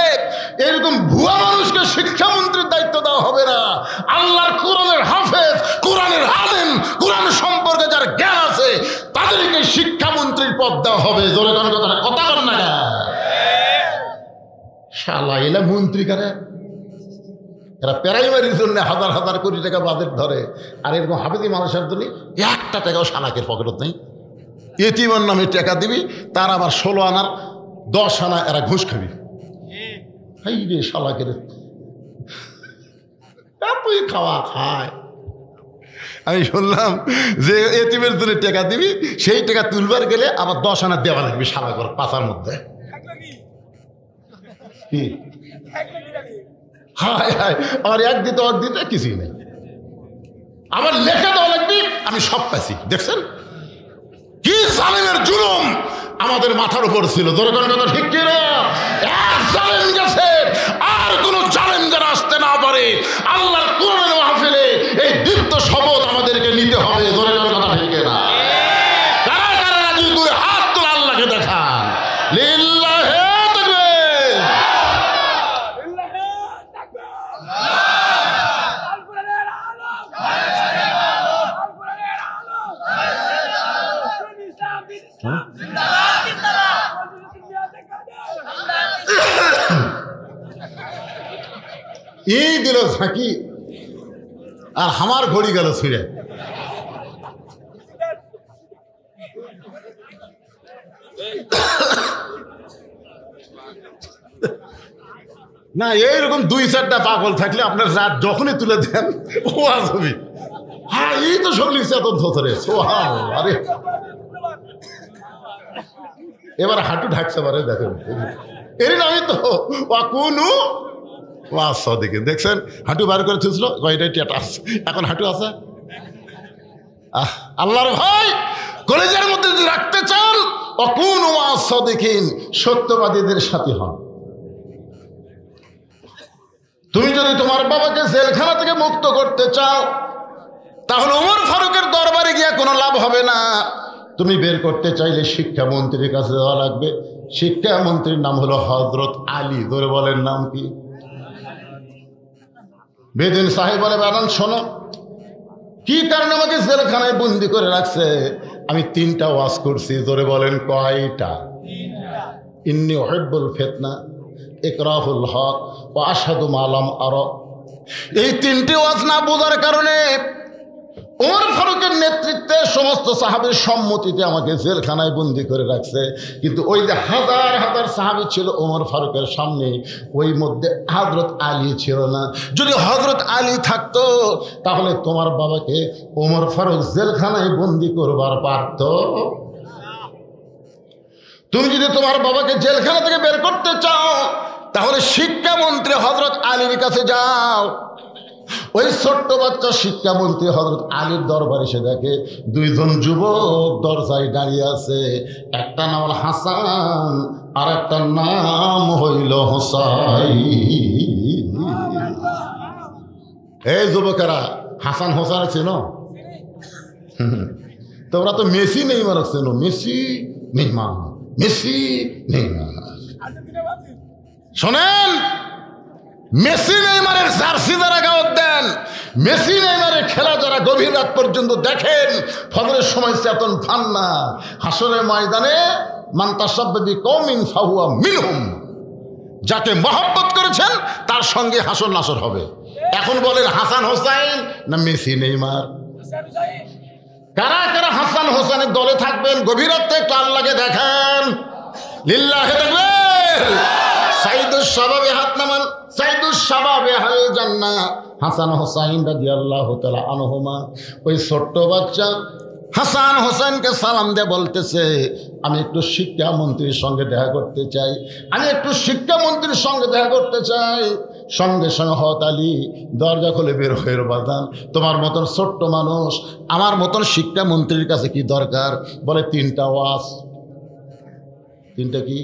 এরকম ভুয়া মানুষকে শিক্ষামন্ত্রীর দায়িত্ব দেওয়া হবে না। আল্লাহর কোরআনের হাফেজ, কোরআনের আলেম, কোরআন সম্পর্কে যার জ্ঞান আছে, তাদেরকে শিক্ষামন্ত্রীর পদ দেওয়া হবে। জোরে কোন কথা কথা বল না, শালা এলা মন্ত্রী কারে? এরা প্রাইমারির জন্য হাজার হাজার কোটি টাকা বাজেট ধরে, আর এরকম হাফেজি মানুষের জন্য 1 টাকাও শালাকের পকেটত নেই। এতিমের নামে টাকা দিবি, তার আবার 16 আনার 10 আনা এরা ঘুষ খাবি। হাই রে শালাকের এতই খাওয়া খায়। আমি শুনলাম যে এতিমের জন্য টাকা দিবি, সেই টাকা তুলবার গেলে আবার 10 আনা দেওয়া লাগবে শালা করে পাশার মধ্যে। কি হায় হায়, আর এক দিতে কিছুই নেই, আমার লেখা দেওয়া লাগবে। আমি সব পাইছি, দেখছেন কি জালেমের জুলুম আমাদের মাথার উপর ছিল। দরকার কথা ঠিক কিনা? এক জালেম গেছে, আর কোন জালেম যেন আসতে না পারে। আল্লাহর কোরআনের মাহফিলে এই দীপ্ত শপথ আমাদেরকে নিতে হবে। দরকার কথা ঠিক কিনা? কারা কারা রাজি? 2 হাত তুলে আল্লাহকে দেখান। লিল্লাহি তাকবীর। এই দিল ঝাঁকি, আর আমার ঘড়ি গেল ছিঁড়ে। না, এইরকম 2-4টা পাগল থাকলে আপনার রাত যখনই তুলে দেন ওয়াজ হবে। হ্যাঁ, এই তো শরীর চেতন ধরে। আরে এবার হাঁটু ঢাকছে পারে, দেখেন এর নামই তো কোনো ওয়াজ সদিকে। দেখছেন হাঁটু বার করে থুসল, কয়টাই টেটাস, এখন হাঁটু আছে। আল্লাহর ভাই কলেজের মধ্যে যদি রাখতে চান অকুন ওয়াজ সদিকিন, সত্যবাদীদের সাথে হন। তুমি যদি তোমার বাবাকে জেলখানা থেকে মুক্ত করতে চাও তাহলে ওমর ফারুকের দরবারে গিয়ে কোনো লাভ হবে না। তুমি বের করতে চাইলে শিক্ষামন্ত্রীর কাছে যাওয়া লাগবে। শিক্ষামন্ত্রীর নাম হলো হযরত আলী। ধরে বলেন নাম কি? বেদিন সাহেব বলে, বানান শোনো, কি কারণে আমাকে জেলখানায় বন্দি করে রাখছে? আমি 3টা ওয়াজ করছি। ধরে বলেন কয়টা? ইন্নী উহিব্বুল ফিতনা, ইকরাহুল হক ওয়া আশহাদু মা লাম আরা। এই 3টি ওয়াজ না বোঝার কারণে ওমর ফারুকের নেতৃত্বে সমস্ত সাহাবীর সম্মতিতে আমাকে জেলখানায় বন্দি করে রাখছে। কিন্তু ওই যে হাজার হাজার সাহাবী ছিল ওমর ফারুকের সামনে, ওই মধ্যে হযরত আলী ছিল না। যদি হযরত আলী থাকতো তাহলে তোমার বাবাকে ওমর ফারুক জেলখানায় বন্দি করবার পারত। তুমি যদি তোমার বাবাকে জেলখানা থেকে বের করতে চাও তাহলে শিক্ষামন্ত্রী হযরত আলীর কাছে যাও। ওই ছোট্ট বাচ্চা শিক্ষামন্ত্রী হযরত আলীর দরবারে এসে দেখে 2জন যুবক দরজায় দাঁড়িয়ে আছে। একটা নাম হল হাসান আর একটা নাম হইল হোসাইন। এই যুবকেরা, হাসান হোসাইন চেনো? তোমরা তো মেসি নেইমার চেনো। Messi Neymar, Messi Neymar. শোনেন, মেসি নেইমারের জার্সি যারা গাওয়াত দেন, মেসি নেইমারের খেলা যারা গভীর রাত পর্যন্ত দেখেন, ফজরের সময় চেতন পান না, হাসরের ময়দানে মান তাসাব্বা বিকওমিন ফাহুয়া মিনহুম, যাকে মহব্বত করেছেন তার সঙ্গে হাসর নাসর হবে। এখন বলেন হাসান হোসাইন না মেসি নেইমার? কারা কারা হাসান হোসেনের দলে থাকবেন? গভীর রাতে একটু আল্লাহকে দেখেন। লিল্লাহি তাকবীর। সাইদুস শাবাবে হাত নামান, সাইদুস শাবাবে আহলে জান্নাহ হাসান হোসাইন রাদিয়াল্লাহু তাআলা আনহুমা। ওই ছোট্ট বাচ্চা হাসান হোসেনকে সালাম দিয়ে বলতেছে, আমি একটু শিক্ষামন্ত্রীর সঙ্গে দেখা করতে চাই, আমি একটু শিক্ষামন্ত্রীর সঙ্গে দেখা করতে চাই। সঙ্গে সঙ্গে হযরত আলী দরজা খুলে বের হয়ে বাদান, তোমার মতন ছোট্ট মানুষ আমার মতন শিক্ষামন্ত্রীর কাছে কি দরকার? বলে 3টা ওয়াজ। 3টা কি?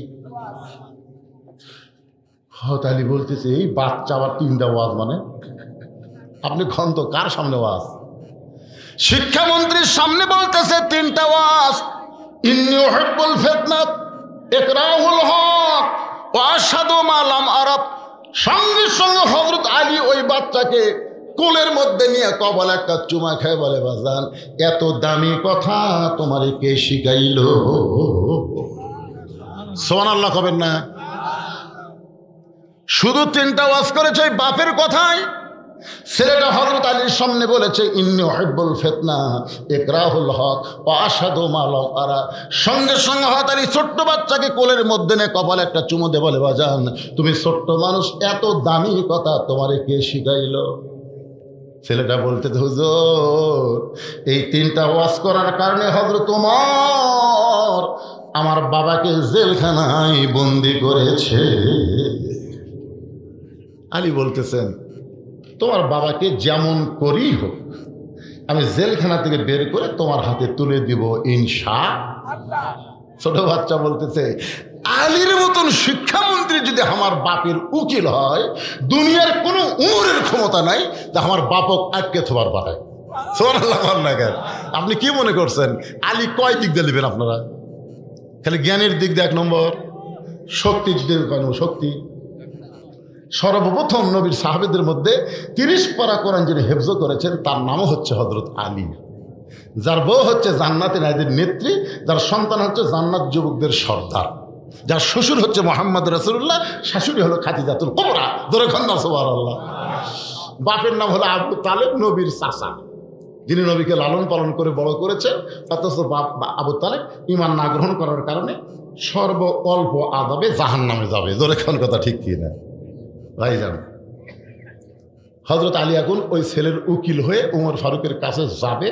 হযরত আলী বলতেছে, এই বাচ্চা আবার 3টা ওয়াজ মানে? আপনি খন্ত কার সামনে ওয়াজ? শিক্ষামন্ত্রীর সামনে বলতেছে 3টা ওয়াজ। ইন্নী উহিব্বুল ফিতনা, ইকরাহুল হক ওয়া আশহাদু মা লাম আরা। সঙ্গে সঙ্গে হযরত আলী ওই বাচ্চাকে কোলের মধ্যে নিয়ে কবল একটা চুমা খেয়ে বলে, বাজান এত দামি কথা তোমারে কে শিখাইল? সুবহানাল্লাহ কবেন না? শুধু 3টা ওয়াজ করেছে ওই বাপের কথায়। ছেলেটা হযরত আলীর সামনে বলেছে, ইন্নী উহিব্বুল ফিতনা, ইকরাহুল হক ওয়া আশহাদু মা লাম আরা। সঙ্গে সঙ্গে হযরত আলী ছোট্ট বাচ্চাকে কোলের মধ্যে নিয়ে কপালে একটা চুমু দিয়ে বলে, বাজান তুমি ছোট্ট মানুষ, এত দামি কথা তোমারে কে শিখাইল? ছেলেটা বলতে, হুজুর এই 3টা ওয়াজ করার কারণে হযরত ওমর আমার বাবাকে জেলখানায় বন্দি করেছে। আলী বলতেছেন, তোমার বাবাকে যেমন করেই হোক আমি জেলখানা থেকে বের করে তোমার হাতে তুলে দিব ইনশাআল্লাহ। ছোট বাচ্চা বলতেছে, আলীর মতন শিক্ষামন্ত্রী যদি আমার বাপের উকিল হয়, দুনিয়ার কোনো উমরের ক্ষমতা নাই যে আমার বাপক আটকে থবার পাঠায়। সুবহানাল্লাহ। আপনি কি মনে করছেন আলী কয় দিক দিয়ে নেবেন আপনারা? খালি জ্ঞানের দিক দিয়ে 1 নম্বর, শক্তির দিক দিয়ে শক্তি। সর্বপ্রথম নবীর সাহাবীদের মধ্যে 30 পারা কোরআন যিনি হেফজ করেছেন তার নামও হচ্ছে হযরত আলী, যার বউ হচ্ছে জান্নাতি নারীদের নেত্রী, যার সন্তান হচ্ছে জান্নাত যুবকদের সর্দার, যার শ্বশুর হচ্ছে মুহাম্মদ রাসূলুল্লাহ, শাশুড়ি হলো খাদিজাতুল কুবরা। ধরে খন্না সুবহানাল্লাহ। বাপের নাম হলো আবু তালেব, নবীর চাচা। যিনি নবীকে লালন পালন করে বড় করেছেন, অথচ আবু তালেব ঈমান না গ্রহণ করার কারণে সর্ব অল্প আযাবে জাহান্নামে যাবে। জোরে কোন কথা ঠিক কি না ভাইজান? হযরত আলী এখন ওই ছেলের উকিল হয়ে উমর ফারুকের কাছে যাবে।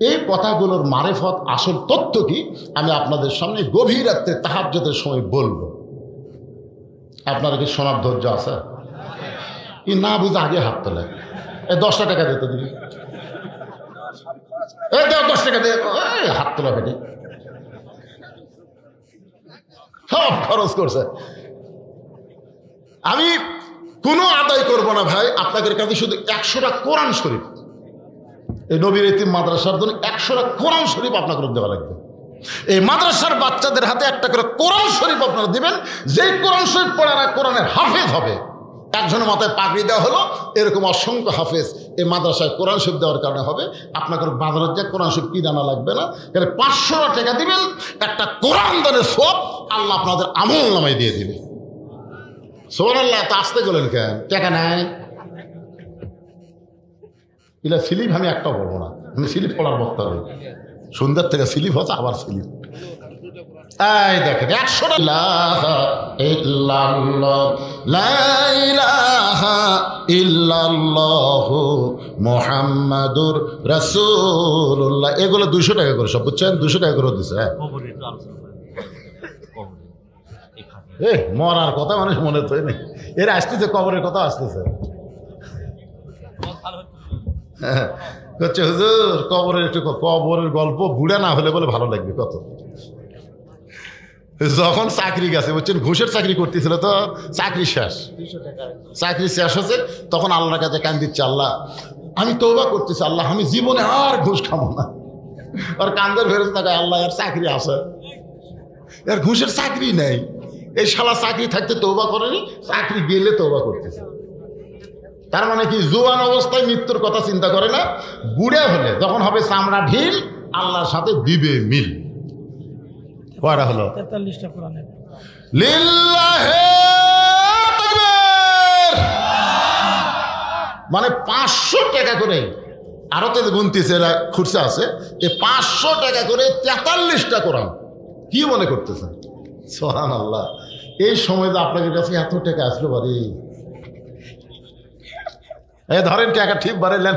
এই কথাগুলোর মারেফত, আসল তথ্য কি, আমি আপনাদের সামনে গভীর রাত্রে তাহাজ্জুদের সময় বলবো। আপনারা কি শোনার ধৈর্য আছে? কি না বুঝে আগে হাত তোলে। 10টা টাকা দিতে দিবি, 10 টাকা দিয়ে হাত তোলা পেটে সব খরচ করছে। আমি কোনো আদায় করব না ভাই, আপনাদের কাছে শুধু 100টা কোরআন শরীফ, এই নবীর এতিম মাদ্রাসার জন্য 100টা কোরআন শরীফ আপনাকে দেওয়া লাগবে। এই মাদ্রাসার বাচ্চাদের হাতে একটা করে কোরআন শরীফ আপনারা দিবেন, যেই কোরআন শরীফ পড়ারা কোরআনের হাফেজ হবে। একজনের মাথায় পাগড়ি দেওয়া হলো, এরকম অসংখ্য হাফেজ এই মাদ্রাসায় কোরআন শরীফ দেওয়ার কারণে হবে। আপনাকে বাজারের যে কোরআন শরীফ কিনে আনা লাগবে না, তাহলে 500 টাকা দিবেন, একটা কোরআন দানের সব আল্লাহ আপনাদের আমল নামায় দিয়ে দিবে। সুবহানাল্লাহ। তা আসতে গেলেন কেন? টাকা নাই। এটা স্লিপ আমি একটাও পড়বো না, আমি স্লিপ পড়ার বক্তা হবে। সন্ধ্যার থেকে স্লিপ হচ্ছে, আবার স্লিপ। এই দেখেন 100টা লা ইলাহা ইল্লাল্লাহু মুহাম্মাদুর রাসূলুল্লাহ, এগুলো 200 টাকা করে সব, বুঝছেন? 200 টাকা করে দিচ্ছে। মরার কথা মানুষ মনে তো নেই, এর আসতেছে কবরের কথা আসতেছে। হচ্ছে হুজুর কবরের একটু, কবরের গল্প বুড়া না হলে বলে ভালো লাগবে কত। যখন চাকরি গেছে, বুঝছেন, ঘুষের চাকরি করতেছিল, তো চাকরি শেষ, চাকরি শেষ হচ্ছে, তখন আল্লাহর কাছে কান দিচ্ছে, আল্লাহ আমি তওবা করতেছি, আল্লাহ আমি জীবনে আর ঘুষ খাবো না। আর কান্দের ফেরেছে তাকে, আল্লাহ এর চাকরি আছে, এর ঘুষের চাকরি নেই, এই শালা চাকরি থাকতে তওবা করেনি, চাকরি গেলে তওবা করতেছে। তার মানে কি, জোয়ান অবস্থায় মৃত্যুর কথা চিন্তা করে না, বুড়ে হলে যখন হবে চামড়া ঢিল, আল্লাহর সাথে দিবে মিল। কয়টা হলো? 43টা কোরআনের। লিল্লাহে তাকবীর। মানে 500 টাকা করে, আরো তো গুনতিছে, এরা খুরসা আছে, এই 500 টাকা করে 43টা কোরআন। কি মনে করতেছেন? সুবহানাল্লাহ। এই সময় আপনাদের কাছে এত টাকা আসলো বাড়ি, ধরেন টাকা ঠিক বাড়াইলেন।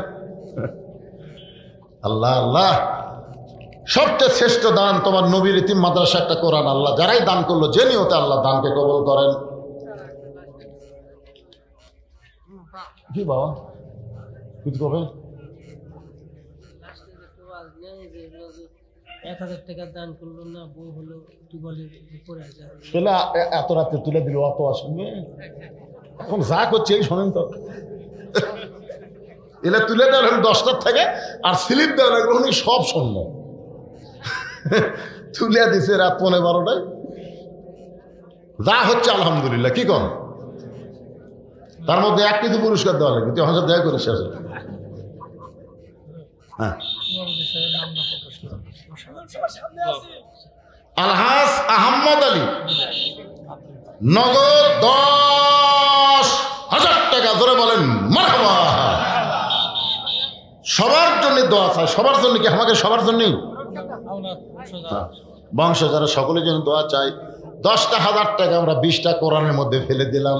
আল্লাহ আল্লাহ, সবচেয়ে শ্রেষ্ঠ দান তোমার নবীর এতিম মাদ্রাসা একটা কোরআন। আল্লাহ যারাই দান করলো, যে নিয়তে আল্লাহ দানকে কবুল করেন। কি বাবা কিছু করবে? 1000 টাকা দান করলো না, বউ হলো টিউবওয়েলে পড়ে যায়, এত রাতে তুলে দিল, অত আসবে। এখন যা করছে এই শোনেন তো, এলা তুলে দেওয়া হল 10টার থেকে, আর স্লিপ দেওয়া লাগলো উনি সব শূন্য। তুলে দিছে রাত 11:30টায়, যা হচ্ছে আলহামদুলিল্লাহ। কি কম, তার মধ্যে 1 কিছু পুরস্কার দেওয়া লাগবে, তুই হাজার দয়া করে শেষ। হ্যাঁ, আলহাজ আহমদ আলী নগদ 10,000 টাকা। ধরে বলেন মারহাবা। সবার জন্য দোয়া চাই, সবার জন্য। কি আমাকে সবার জন্যই? বংশ যারা সকলের জন্য দোয়া চাই। 10,000 টাকা আমরা 20টা কোরআনের মধ্যে ফেলে দিলাম।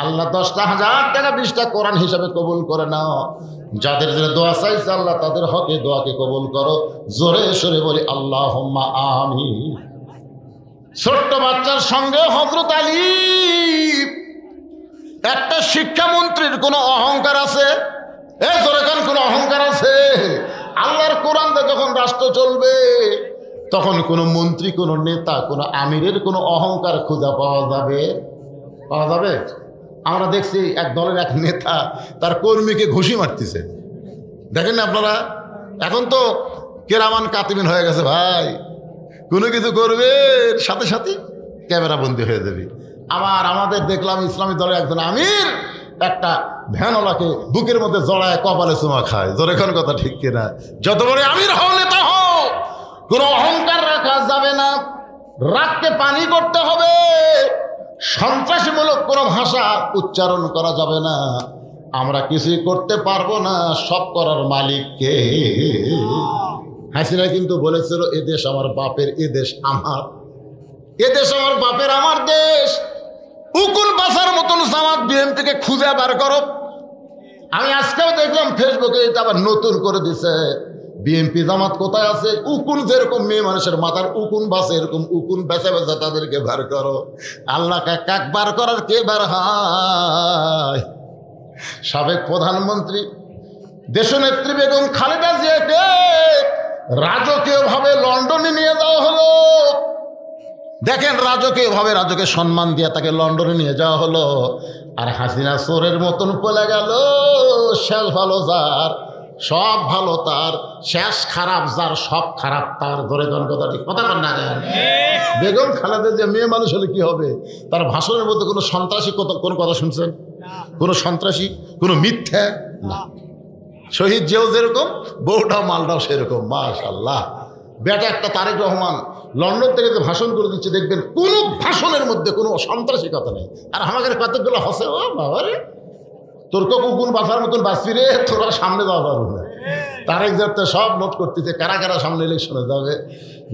আল্লাহ 10,000 টাকা 20টা কোরআন হিসাবে কবুল করে নাও। যাদের জন্য দোয়া চাইছে আল্লাহ তাদের হকে দোয়াকে কবুল করো। জোরে সরে বলি আল্লাহুম্মা আমিন। ছোট্ট বাচ্চার সঙ্গে হযরত আলী, একটা শিক্ষামন্ত্রীর কোনো অহংকার আছে? জোরে কান, কোনো অহংকার আছে? আল্লাহর কোরআন দিয়ে যখন রাষ্ট্র চলবে, তখন কোনো মন্ত্রী, কোনো নেতা, কোনো আমিরের কোনো অহংকার খুঁজে পাওয়া যাবে? পাওয়া যাবে? আমরা দেখছি এক দলের এক নেতা তার কর্মীকে ঘুষি মারতেছে, দেখেন না আপনারা? এখন তো কেরামান কাতিবিন হয়ে গেছে ভাই, কোনো কিছু করবে সাথে সাথে ক্যামেরা বন্দি হয়ে যাবে। আবার আমাদের দেখলাম ইসলামী দলের একজন আমির একটা ভ্যানওয়ালাকে বুকের মধ্যে জড়ায় কপালে চুমা খায়। জোরে কোন কথা ঠিক কিনা? যত বড় আমির হও, নেতা হও, কোনো অহংকার রাখা যাবে না। রাগকে পানি করতে হবে। সন্ত্রাসীমূলক কোনো ভাষা উচ্চারণ করা যাবে না। আমরা কিছুই করতে পারবো না, সব করার মালিক কে? হাসিনা কিন্তু বলেছিল এ দেশ আমার বাপের, এ দেশ আমার, এ দেশ আমার বাপের, আমার দেশ। উকুন বাসার মতন জামাত বিএনপিকে খুঁজে বার করো। আমি আজকেও দেখলাম ফেসবুকে এটা আবার নতুন করে দিছে, বিএনপি জামাত কোথায় আছে? উকুন যেরকম মেয়ে মানুষের মাথার উকুন বাসে, এরকম উকুন বেচা বেচা তাদেরকে বার করো। আল্লাহ কাক বার করার কে বার হয়? সাবেক প্রধানমন্ত্রী দেশনেত্রী বেগম খালেদা জিয়াকে রাজকীয়ভাবে লন্ডনে নিয়ে যাওয়া হলো। দেখেন, রাজকীয়ভাবে রাজকে সম্মান দিয়ে তাকে লন্ডনে নিয়ে যাওয়া হলো। আর হাসিনা চোরের মতন পলে গেল। শেষ ভালো যার, সব ভালো তার, শেষ খারাপ যার, সব খারাপ তার। ধরে কোন কথা, ঠিক কথা বল না? বেগম খালেদা জিয়া মেয়ে মানুষ হলে কি হবে? তার ভাষণের মধ্যে কোনো সন্ত্রাসী কোন কথা শুনছেন? কোনো সন্ত্রাসী, কোনো মিথ্যা না। শহীদ জিয়াও যেরকম, বউটাও মালটাও সেরকম। মাশাআল্লাহ। বেটা একটা তারেক রহমান লন্ডন থেকে যে ভাষণ করে দিচ্ছে, দেখবেন কোনো ভাষণের মধ্যে কোনো সন্ত্রাসী কথা নেই। আর আমাদের কতগুলো হসে, ও বাবা রে, তোর কুকুন বাঁচার মতন বাঁচবি রে, তোরা সামনে যাওয়া পারবো না। তারেক যাতে সব নোট করতেছে কারা কারা সামনে ইলেকশনে যাবে।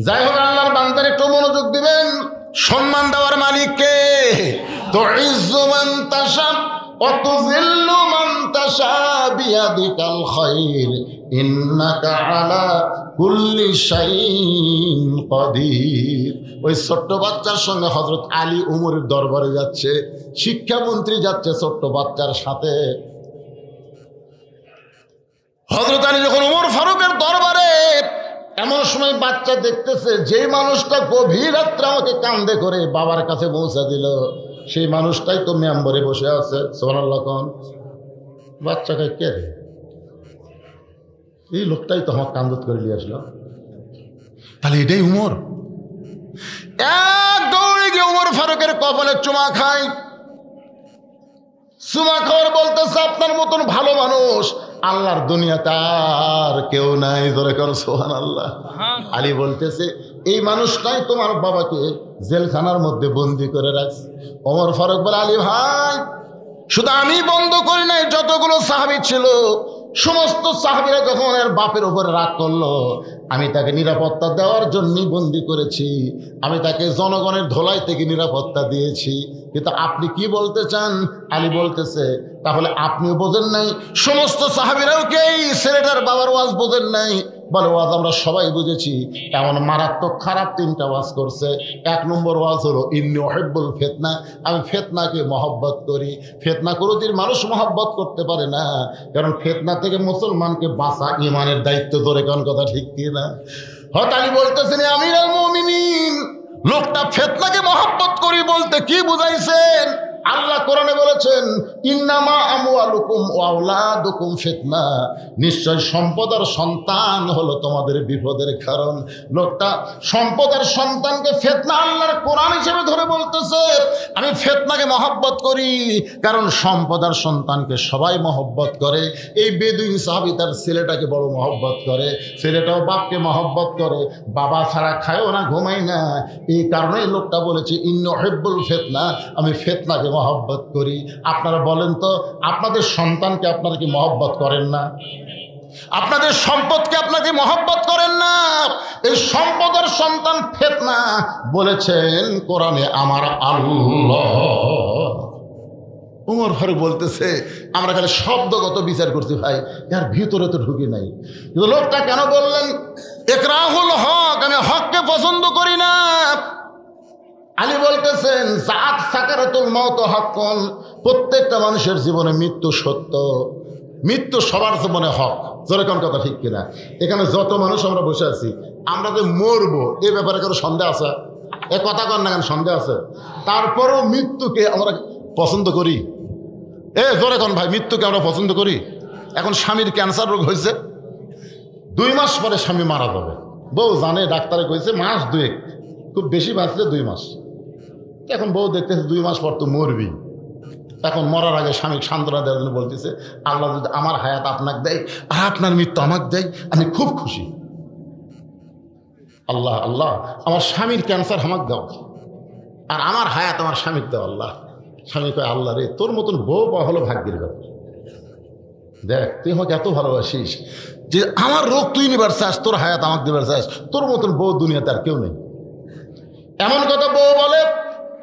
যাই হোক, আল্লাহর বান্দার একটু মনোযোগ দিবেন। সম্মান দেওয়ার মালিককে তো ইজ্জুমান তাশা অতুযিল্লু মান তাশা বিয়াদিকাল খায়র ইন্নাকা আলা কুল্লি শাইইন কাদির। ওই ছোট্ট বাচ্চার সঙ্গে হযরত আলী উমরের দরবারে যাচ্ছে, শিক্ষামন্ত্রী যাচ্ছে ছোট্ট বাচ্চার সাথে। হযরত আলী যখন উমর ফারুকের দরবারে, এমন সময় বাচ্চা দেখতেছে যে মানুষটা গভীর রাত্রে আমাকে কান্দে করে বাবার কাছে পৌঁছা দিল, সেই মানুষটাই তো মেম্বরে বসে আছে। সুবহানাল্লাহ। কোন বাচ্চাকে কে রে? এই লোকটাই তো আমার কান্দত করে নিয়ে আসলো। তাহলে এটাই উমর। এক দৌড়ে গিয়ে উমর ফারুকের কপালে চুমা খায়। চুমা খাওয়ার বলতেছে, আপনার মতন ভালো মানুষ আল্লাহর দুনিয়াতে আর কেউ নাই। ধরে কর সুবহানাল্লাহ। আলী বলতেছে, এই মানুষটাই তোমার বাবাকে জেলখানার মধ্যে বন্দি করে রাখছে। ওমর ফারুক বলে, আলী ভাই, শুধু আমি বন্ধ করি নাই, যতগুলো সাহাবী ছিল সমস্ত সাহাবীরা যখন এর বাপের উপরে রাগ করলো, আমি তাকে নিরাপত্তা দেওয়ার জন্যই বন্দি করেছি। আমি তাকে জনগণের ধোলাই থেকে নিরাপত্তা দিয়েছি। কিন্তু আপনি কি বলতে চান? আলী বলতেছে, তাহলে আপনিও বোঝেন নাই, সমস্ত সাহাবীরাও কি এই ছেলেটার বাবার ওয়াজ বোঝেন নাই? বলে, ওয়াজ আমরা সবাই বুঝেছি। এমন মারাত্মক খারাপ তিনটা ওয়াজ করছে। এক নম্বর ওয়াজ হলো ইন্নী উহিব্বুল ফিতনা, আমি ফিতনাকে মহব্বত করি। ফিতনা কোনোদিন মানুষ মহব্বত করতে পারে না, কারণ ফিতনা থেকে মুসলমানকে বাঁচা ইমানের দায়িত্ব। ধরে কোন কথা, ঠিক কি না? হযরত আলী বলতেছেন, আমিরুল মুমিনিন, লোকটা ফিতনাকে মহব্বত করি বলতে কি বুঝাইছেন? আল্লাহ কোরআনে বলেছেন, ইন্নামা আমওয়ালুকুম ওয়া আওলাদুকুম ফিতনা, নিশ্চয় সম্পদ আর সন্তান হলো তোমাদের বিপদের কারণ। লোকটা সম্পদ আর সন্তানকে ফিতনা আল্লাহর কোরআন হিসেবে ধরে বলতেছে, আমি ফিতনাকে মহব্বত করি, কারণ সম্পদ আর সন্তানকে সবাই মহব্বত করে। এই বেদুইন সাহাবী তার ছেলেটাকে বড় মহব্বত করে, ছেলেটাও বাপকে মহব্বত করে, বাবা ছাড়া খায়ও না, ঘুমায় না। এই কারণেই লোকটা বলেছে ইন্নী উহিব্বুল ফিতনা, আমি ফিতনাকে মহব্বত করি। আপনারা বলেন তো, আপনাদের সন্তানকে আপনারা কি মহব্বত করেন না? আপনাদের সম্পদকে আপনাকে মহব্বত করেন না? এই সম্পদের সন্তান ফিতনা বলেছেন কোরআনে আমার আল্লাহ। উমর ফারুক বলতেছে, আমরা খালি শব্দগত বিচার করছি ভাই, এর ভিতরে তো ঢুকি নাই। কিন্তু লোকটা কেন বললেন ইকরাহুল হক, আমি হককে পছন্দ করি না। আলী বলতেছেন, জাত সাকারাতুল মাউত হাক্কুন, প্রত্যেকটা মানুষের জীবনে মৃত্যু সত্য, মৃত্যু সবার জীবনে হক। জোরে কোন কথা, ঠিক কিনা? এখানে যত মানুষ আমরা বসে আছি, আমরা যে মরবো এ ব্যাপারে কারো সন্দেহ আছে? এ কথা কর না কেন, সন্দেহ আছে? তারপরও মৃত্যুকে আমরা পছন্দ করি। জোরে কোন ভাই, মৃত্যুকে আমরা পছন্দ করি। এখন স্বামীর ক্যান্সার রোগ হয়েছে, 2 মাস পরে স্বামী মারা যাবে। বউ জানে, ডাক্তারে কইছে মাস 2, খুব বেশি বাঁচলে 2 মাস। এখন বউ দেখতেছে 2 মাস পর তো মরবি। এখন মরার আগে স্বামী সান্ত্বনা দেওয়ার জন্য বলতেছে, আল্লাহ যদি আমার হায়াত আপনাকে দেয় আর আপনার মৃত্যু আমাকে দেয়, আমি খুব খুশি। আল্লাহ আল্লাহ, আমার স্বামীর ক্যান্সার আমাকে দাও, আর আমার হায়াত আমার স্বামীকে দাও। আল্লাহ। স্বামী কয়, আল্লাহ রে, তোর মতন বউ পাওয়া হলো ভাগ্যের ব্যাপার। দেখ তুই আমাকে এত ভালোবাসিস যে আমার রোগ তুই নিবার চাস, তোর হায়াত আমাকে দিবার চাস, তোর মতন বউ দুনিয়াতে আর কেউ নেই। এমন কথা বউ বলে।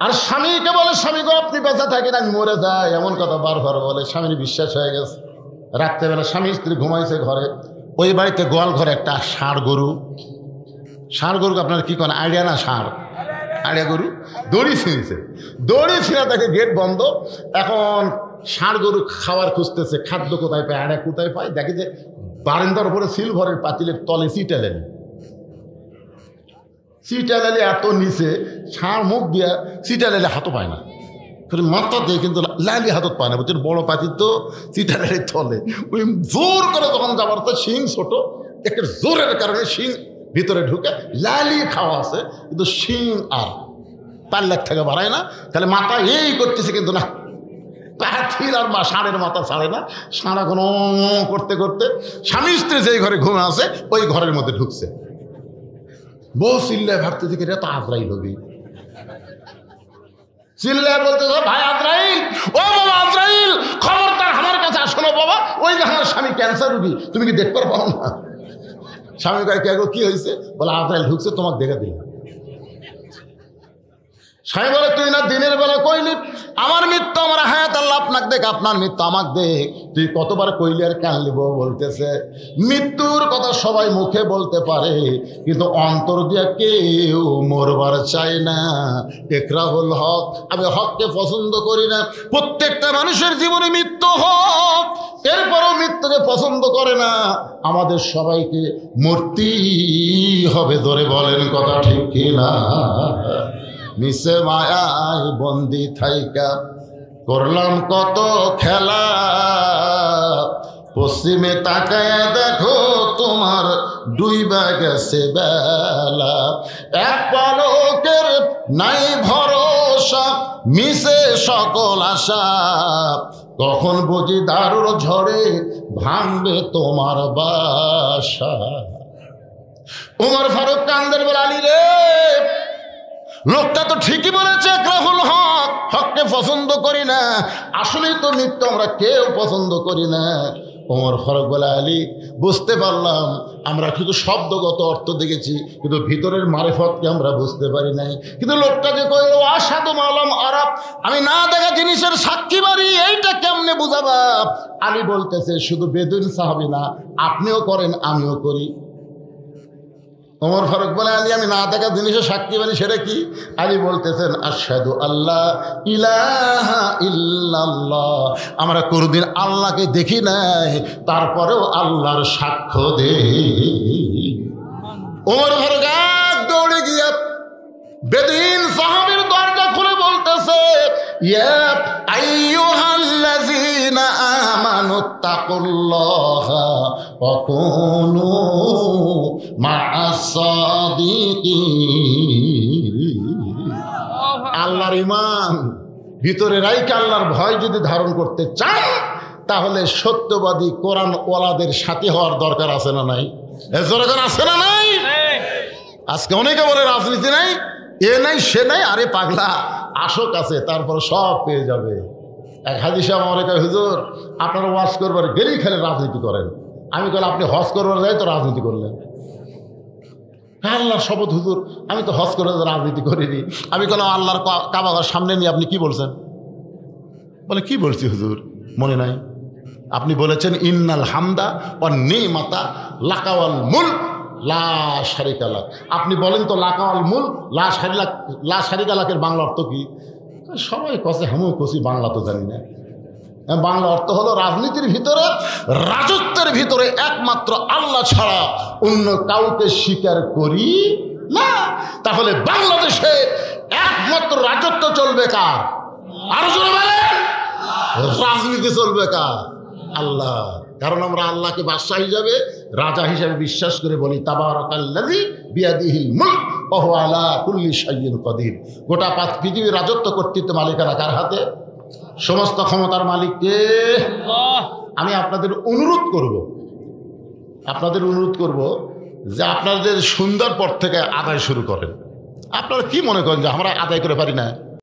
আর স্বামীকে বলে, স্বামী গো আপনি বেঁচে থাকেন আমি মরে যাই, এমন কথা বারবার বলে। স্বামীর বিশ্বাস হয়ে গেছে। রাত্রেবেলা স্বামী স্ত্রী ঘুমাইছে ঘরে, ওই বাড়িতে গোয়াল ঘরে একটা ষাঁড় গরু। ষাঁড় গরুকে আপনার কি করেন আইডিয়া না? ষাঁড় আইডিয়া গরু দড়ি ছিঁড়েছে, দড়ি ছিঁড়া তাকে গেট বন্ধ। এখন ষাঁড় গরু খাবার খুঁজতেছে, খাদ্য কোথায় পায়, আড়া কোথায় পায়, দেখে যে বারান্দার উপরে সিলভারের পাতিলের তলে সিটালেন, সিটালেলে এত নিচে ষাঁড় মুখ দিয়া সিটালেলে হাতও পায় না, মাথা দিয়ে কিন্তু লালি হাতত পায় না, বুঝছেন? বড় পাতির তো সিটালের তলে, ওই জোর করে তখন যাবার তো শিং ছোট, একটা জোরের কারণে শিং ভিতরে ঢুকে লালি খাওয়া আছে, কিন্তু শিং আর পাল্লার থেকে বাড়ায় না, তাহলে মাথা এই করতেছে কিন্তু না, পাখির আর ষাঁড়ের মাথা ছাড়ে না। ষাঁড়া কোনো করতে করতে স্বামী স্ত্রী যেই ঘরে ঘুমে আছে ওই ঘরের মধ্যে ঢুকছে। বউ চিল্লায় ভাবতেছে কি রে তো আজরাইল হবি, চিল্লায় বলতেছে ভাই আজরাইল, ও বাবা আজরাইল, খবরদার আমার কাছে আসো না বাবা, ওই যে আমার স্বামী ক্যান্সার রুগী, তুমি কি দেখতে পারো না? স্বামী কয় কে গো কি হয়েছে? বলে আজরাইল ঢুকছে, তোমাকে দেখে দিল। স্বামী বলে তুই না দিনের বেলা কইলি আমার মৃত্যু আমার হায়াত আল্লাহ আপনাকে দেখ, আপনার মৃত্যু আমাকে দেখ, তুই কতবার কইলি আর কানলি? বউ বলতেছে মৃত্যুর কথা সবাই মুখে বলতে পারে, কিন্তু অন্তর দিয়া কেউ মরবার চায় না। ইকরাহুল হক, আমি হককে পছন্দ করি না। প্রত্যেকটা মানুষের জীবনে মৃত্যু হোক, এরপরও মৃত্যুকে পছন্দ করে না। আমাদের সবাইকে মরতেই হবে, ধরে বলেন কথা ঠিক কিনা? মিশে মায়ায় বন্দি থাইকা করলাম কত খেলা, পশ্চিমে তাকায় দেখো তোমার ডুইবা গেছে বেলা, এক পলকের নাই ভরসা, মিশে সকল আশা, কখন বুঝি দারুর ঝড়ে ভাঙবে তোমার বাসা। ওমর ফারুক কান্দের বলে আলী রে, লোকটা তো ঠিকই বলেছে, ইকরাহুল হক, হককে পছন্দ করি না। আসলেই তো মৃত্যু আমরা কেউ পছন্দ করি না। ওমর ফারুক বলে আলী বুঝতে পারলাম, আমরা শুধু শব্দগত অর্থ দেখেছি, কিন্তু ভিতরের মারেফতকে আমরা বুঝতে পারি নাই। কিন্তু লোকটা যে কইল আসাদু মালাম আরাব, আমি না দেখা জিনিসের সাক্ষী বাড়ি, এইটা কেমনে বুঝাবা? আলী বলতেছে শুধু বেদুইন সাহাবী না, আপনিও করেন আমিও করি। ওমর ফারুক বলে আলী আমি না দেখা জিনিসের সাক্ষী বানি, সেটা কি? আলী বলতেছেন আশহাদু আল্লাহ ইলাহা ইল্লাল্লাহ, আমরা কোনদিন আল্লাহকে দেখি নাই, তারপরেও আল্লাহর সাক্ষ্য দেই। ওমর ফারুক এক দৌড়ে গিয়ে বেদিন সাহাবীর দরজা খুলে বলতেছে ইয়া আইয়ুহাল্লাযীনা আমানুত্তাকুল্লাহা ওয়া কুনু মা'আস সাদিকিন। আল্লাহর ঈমান ভিতরে রাইখে আল্লাহর ভয় যদি ধারণ করতে চান, তাহলে সত্যবাদী কোরআন ওয়ালাদের সাথী হওয়ার দরকার আছে না নাই? এর দরকার আছে না নাই? আজকে অনেকে বলে রাজনীতি নাই, এ নাই সে নাই, আরে পাগলা আসো কাছে, তারপর সব পেয়ে যাবে। এক হাজি সাহেব আমার কয় হুজুর আপনারা ওয়াজ করবার গেলেই খেলে রাজনীতি করেন। আমি বলি আপনি হজ করবার যাই তো রাজনীতি করলেন? আল্লাহর শপথ হুজুর আমি তো হজ করে রাজনীতি করিনি। আমি বললাম আল্লাহর কাবাগার সামনে নিয়ে আপনি কি বলছেন? বলে কি বলছি হুজুর মনে নাই? আপনি বলেছেন ইন্নাল হামদা ওয়ান নিমাতা লাকাওয়াল মুলক লা শারিকা লাক। আপনি বলেন তো লাকাওয়াল মুলক লা শারিকা লাকের বাংলা অর্থ কি? সবাই কষে হামু কষি, বাংলা তো জানি না। বাংলা অর্থ হলো রাজনীতির ভিতরে, রাজত্বের ভিতরে একমাত্র আল্লাহ ছাড়া অন্য কাউকে স্বীকার করি না। তাহলে বাংলাদেশে একমাত্র রাজত্ব চলবে কার? আরো জোরে বলেন, রাজনীতি চলবে কার? আল্লাহ। কারণ আমরা আল্লাহকে বাদশাহ হিসাবে, রাজা হিসাবে বিশ্বাস করে বলি তাবারাকাল্লাযী বিয়াদিহিল মুলক ওয়া হুয়া আলা কুল্লি শাইইন কাদির। গোটা পৃথিবীর রাজত্ব কর্তৃত্ব মালিকানা কার হাতে? সমস্ত ক্ষমতার মালিককে। আমি আপনাদের অনুরোধ করব যে আপনাদের সুন্দর পর থেকে আদায় শুরু করেন। আপনারা কি মনে করেন যে আমরা আদায় করে পারি না?